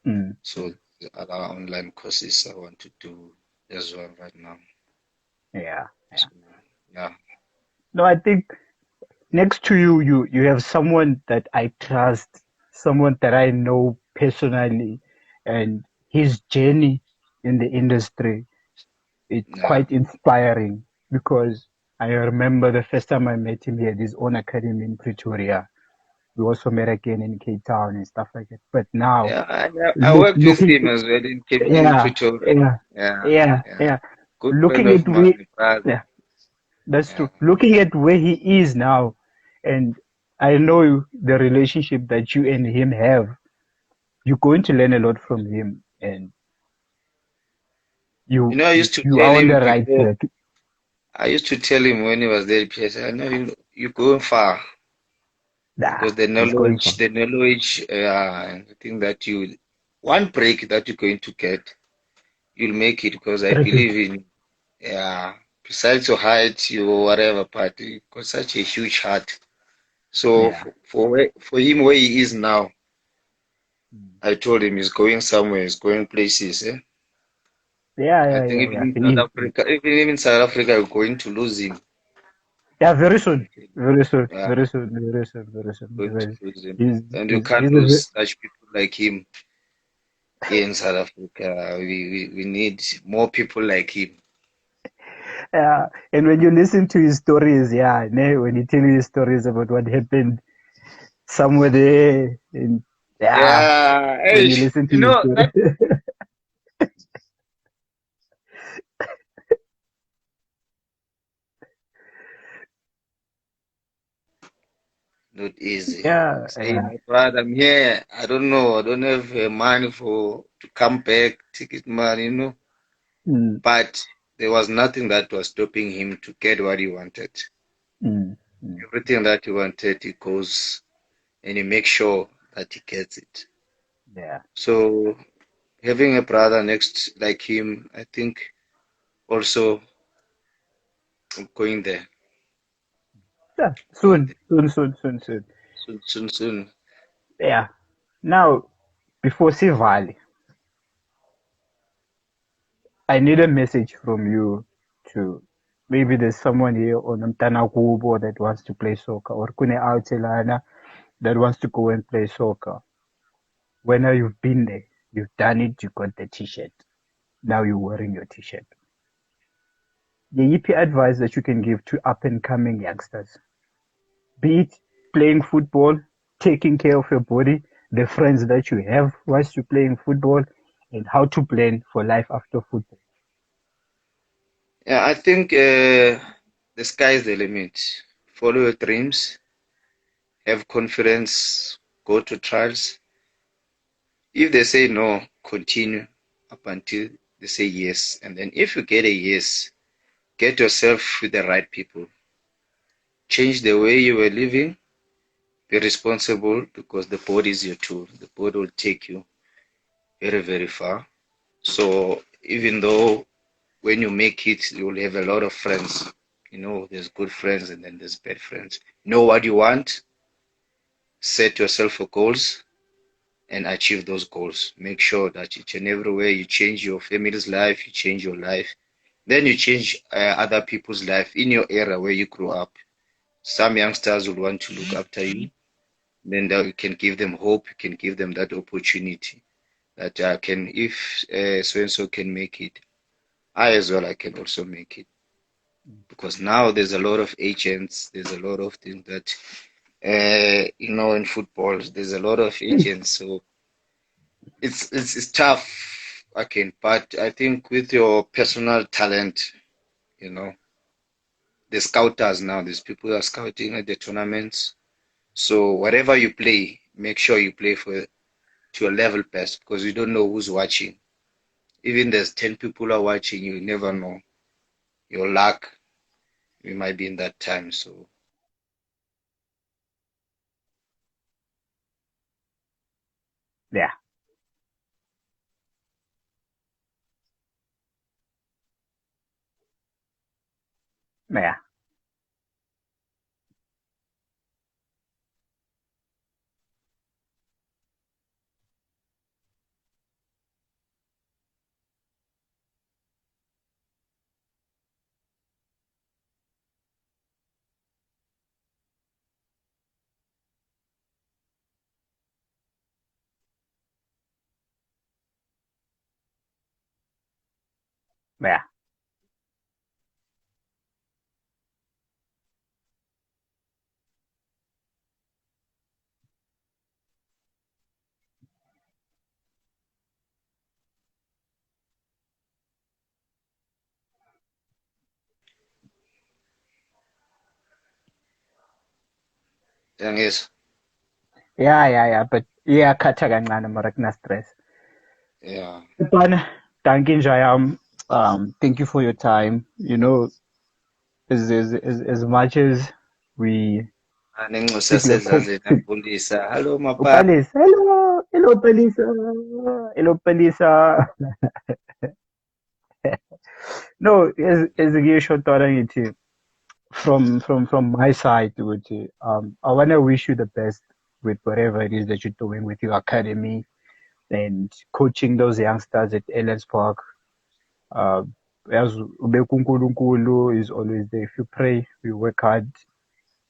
[SPEAKER 1] Mm,
[SPEAKER 2] So the other online courses I want to do as well right now.
[SPEAKER 1] yeah, yeah.
[SPEAKER 2] So yeah,
[SPEAKER 1] No, I think next to you, you have someone that I trust, someone that I know personally, and his journey in the industry, it's
[SPEAKER 2] yeah,
[SPEAKER 1] quite inspiring because I remember the first time I met him, he had his own academy in Pretoria. We also met again in Cape Town and stuff like that. But now,
[SPEAKER 2] yeah. I worked with
[SPEAKER 1] looking,
[SPEAKER 2] him as well in
[SPEAKER 1] yeah,
[SPEAKER 2] Pretoria.
[SPEAKER 1] yeah,
[SPEAKER 2] Yeah,
[SPEAKER 1] yeah,
[SPEAKER 2] yeah.
[SPEAKER 1] yeah.
[SPEAKER 2] Good friend
[SPEAKER 1] Looking
[SPEAKER 2] of
[SPEAKER 1] at where,
[SPEAKER 2] mine, brother.
[SPEAKER 1] yeah, that's
[SPEAKER 2] Yeah,
[SPEAKER 1] true. Looking at where he is now, and I know the relationship that you and him have, you're going to learn a lot from him, and you
[SPEAKER 2] I
[SPEAKER 1] you,
[SPEAKER 2] used to
[SPEAKER 1] you
[SPEAKER 2] tell
[SPEAKER 1] are on
[SPEAKER 2] him
[SPEAKER 1] the right
[SPEAKER 2] before.
[SPEAKER 1] track.
[SPEAKER 2] I used to tell him when he was there, PS, I know you're going far
[SPEAKER 1] Nah,
[SPEAKER 2] because the
[SPEAKER 1] he's going
[SPEAKER 2] knowledge,
[SPEAKER 1] for.
[SPEAKER 2] the knowledge, and the thing that one break that you're going to get, you'll make it because I believe
[SPEAKER 1] 350.
[SPEAKER 2] in, yeah, besides your height, your whatever, but you got such a huge heart. So
[SPEAKER 1] Yeah.
[SPEAKER 2] for him where he is now,
[SPEAKER 1] Mm.
[SPEAKER 2] I told him he's going somewhere, he's going places. Eh?
[SPEAKER 1] Yeah,
[SPEAKER 2] I
[SPEAKER 1] yeah,
[SPEAKER 2] think
[SPEAKER 1] yeah,
[SPEAKER 2] even
[SPEAKER 1] yeah.
[SPEAKER 2] in
[SPEAKER 1] He
[SPEAKER 2] South
[SPEAKER 1] is.
[SPEAKER 2] Africa, even in South Africa, we're going to lose him.
[SPEAKER 1] Yeah, very soon. Very soon.
[SPEAKER 2] Yeah,
[SPEAKER 1] Very soon. Very soon. Very soon.
[SPEAKER 2] going to
[SPEAKER 1] Because
[SPEAKER 2] lose him.
[SPEAKER 1] he's
[SPEAKER 2] And you
[SPEAKER 1] he's,
[SPEAKER 2] can't
[SPEAKER 1] he's a
[SPEAKER 2] lose such people like him here in South Africa. We need more people like him.
[SPEAKER 1] yeah. And when you listen to his stories, yeah, when he tell you his stories about what happened somewhere there, and yeah,
[SPEAKER 2] Yeah,
[SPEAKER 1] when
[SPEAKER 2] hey,
[SPEAKER 1] you listen to his story,
[SPEAKER 2] that not easy.
[SPEAKER 1] yeah,
[SPEAKER 2] Say,
[SPEAKER 1] yeah,
[SPEAKER 2] my brother, I'm here. I don't know. I don't have money for to come back, ticket money,
[SPEAKER 1] mm,
[SPEAKER 2] But there was nothing that was stopping him to get what he wanted.
[SPEAKER 1] mm, mm.
[SPEAKER 2] Everything that he wanted, he goes and he makes sure that he gets it.
[SPEAKER 1] Yeah.
[SPEAKER 2] So having a brother next like him, I think also going there,
[SPEAKER 1] Yeah.
[SPEAKER 2] going
[SPEAKER 1] Soon,
[SPEAKER 2] there
[SPEAKER 1] soon, soon, soon, soon.
[SPEAKER 2] soon, soon, soon.
[SPEAKER 1] Yeah. Now, before Sivali, I need a message from you to maybe there's someone here on Mtana Kubo that wants to play soccer or Kune Autelana that wants to go and play soccer. When you've been there, you've done it, you got the t-shirt. Now you're wearing your t-shirt. The EP advice that you can give to up and coming youngsters, be it playing football, taking care of your body, the friends that you have whilst you're playing football, and how to plan for life after football.
[SPEAKER 2] Yeah, I think the sky is the limit. Follow your dreams, have confidence, go to trials. If they say no, continue up until they say yes. And then if you get a yes, get yourself with the right people. Change the way you were living. Be responsible because the body is your tool. The body will take you very, very far. So even though when you make it, you will have a lot of friends. There's good friends and then there's bad friends. Know what you want, set yourself for goals, and achieve those goals. Make sure that each and every way you change your family's life, you change your life. Then you change other people's life in your era where you grew up. Some youngsters will want to look after you. Then that you can give them hope, you can give them that opportunity that if so and so can make it, I as well, I can also make it. Because now there's a lot of agents, there's a lot of things that, in football, there's a lot of agents. So it's tough, but I think with your personal talent, you know, the scouters now, there's people who are scouting at the tournaments. So whatever you play, make sure you play for to a level best because you don't know who's watching. Even there's 10 people are watching, you never know. Your luck, you might be in that time. So
[SPEAKER 1] Yeah, yeah, yeah,
[SPEAKER 2] thing is,
[SPEAKER 1] yeah. But yeah, khatha kancane mara kuna stress.
[SPEAKER 2] yeah.
[SPEAKER 1] Bana, thank you, Jayam. Thank you for your time. As much as we
[SPEAKER 2] Anenxusa
[SPEAKER 1] speak like
[SPEAKER 2] sezandleni amfundisa. Hello, mapa.
[SPEAKER 1] Palisa, hello, hello, Palisa, hello, Palisa. No, as a short ngithi from my side, I want to wish you the best with whatever it is that you're doing with your academy and coaching those youngsters at Ellis Park. Uh, as uNkulunkulu is always there. If you pray, you work hard,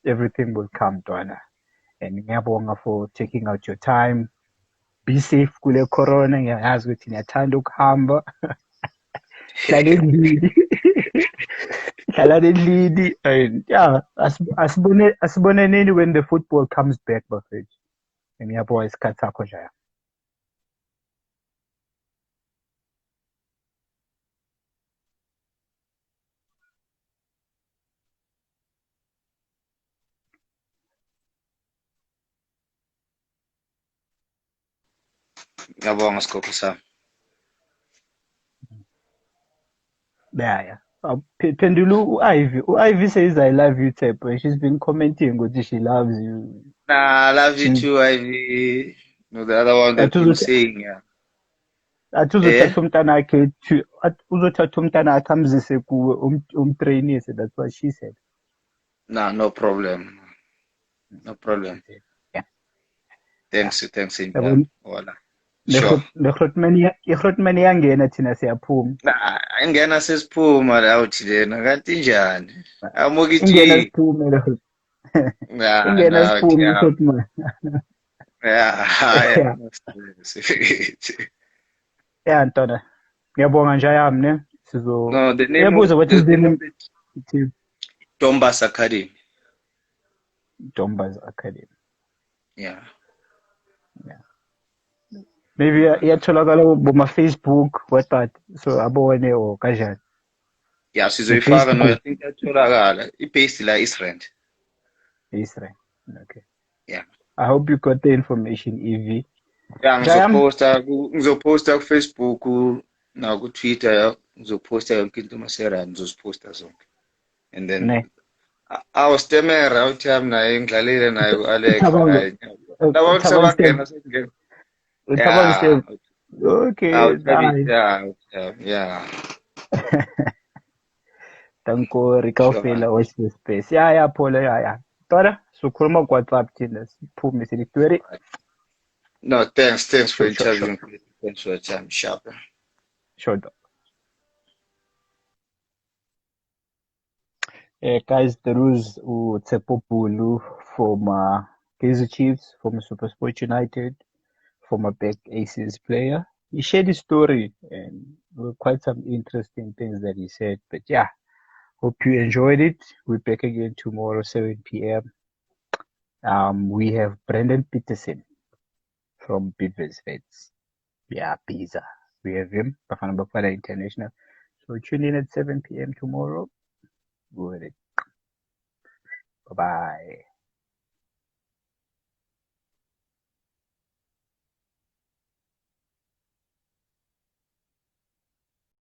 [SPEAKER 1] everything will come, Donna. And ngiyabonga for taking out your time. Be safe kule corona. Ngiyazi ukuthi niyathanda ukuhamba. Hlala endlini. Hlala endlini. And yeah, asiboneneni when the football comes back, bafethu. Ngiyabonga isikhathi sakho Jaya.
[SPEAKER 2] Ngiyabonga sikhokho sami.
[SPEAKER 1] Yeah. Pendulu Ivy says I love you, Tshepo. She's been commenting that she loves you.
[SPEAKER 2] Nah, I love you
[SPEAKER 1] Since
[SPEAKER 2] too, Ivy. No, the other one that been saying, yeah. Eh?
[SPEAKER 1] atuzothatha umntanakhe uzothatha umntanakhe amzise kuwe umtrainise. That's what she said.
[SPEAKER 2] Nah, no problem. No problem.
[SPEAKER 1] Yeah.
[SPEAKER 2] Thanks,
[SPEAKER 1] Yabo,
[SPEAKER 2] Inja. Wala. Sure.
[SPEAKER 1] negrotman iyangena thina siyaphuma.
[SPEAKER 2] Nah, ingena sesiphuma la uthi lena kanti njani?
[SPEAKER 1] Ingena
[SPEAKER 2] Amukiti.
[SPEAKER 1] siphume lo.
[SPEAKER 2] Nah,
[SPEAKER 1] Ingena
[SPEAKER 2] nah,
[SPEAKER 1] siphume
[SPEAKER 2] yeah.
[SPEAKER 1] ugrotman.
[SPEAKER 2] Yeah,
[SPEAKER 1] Yeah. Yeah, ntona. Ngiyabonga nje yami ne.
[SPEAKER 2] No, the name of
[SPEAKER 1] Ngiyabuza what is the name?
[SPEAKER 2] Tombas Academy.
[SPEAKER 1] Dombas Academy.
[SPEAKER 2] Yeah.
[SPEAKER 1] Yeah. Maybe iyatholakala Facebook what so abone or kanjani.
[SPEAKER 2] Yeah, sizoyifaka no, I
[SPEAKER 1] Facebook
[SPEAKER 2] think yatholakala. I-based la Israel.
[SPEAKER 1] Israel. Okay.
[SPEAKER 2] Yeah.
[SPEAKER 1] I hope you got the information, Evie.
[SPEAKER 2] Yeah,
[SPEAKER 1] Jayam,
[SPEAKER 2] ngizoposta ku-Facebook na ku-Twitter, ngizoposta yonke into masera ngizoziposta zonke. And then
[SPEAKER 1] ne.
[SPEAKER 2] awustemera uthi yami naye ngidlalile naye u-Alex
[SPEAKER 1] Thabang,
[SPEAKER 2] naye. Laba ukuthi
[SPEAKER 1] Thabang Step,
[SPEAKER 2] sebangena sekungena.
[SPEAKER 1] Thabang
[SPEAKER 2] Yeah.
[SPEAKER 1] Step. Okay, nice.
[SPEAKER 2] Yeah.
[SPEAKER 1] Dankori
[SPEAKER 2] Sure, man.
[SPEAKER 1] kaofela watch the space. Yeah, Paula, yeah. Tora, sukhuluma ku-WhatsApp thina siphume silitweri.
[SPEAKER 2] No, thanks for
[SPEAKER 1] Sure.
[SPEAKER 2] interviewing me. Thanks for your time, sharp.
[SPEAKER 1] Sure. Guys, there was Tshepo Bulu from Kaizer Chiefs, from Supersport United, former back Aces player. He shared his story and quite some interesting things that he said. But yeah, hope you enjoyed it. We're back again tomorrow, 7 p.m. We have Brendan Peterson from Beavers Vets. Yeah, Pizza. We have him, Bafana Bafana International. So tune in at 7 p.m. tomorrow. Go with it. Bye bye.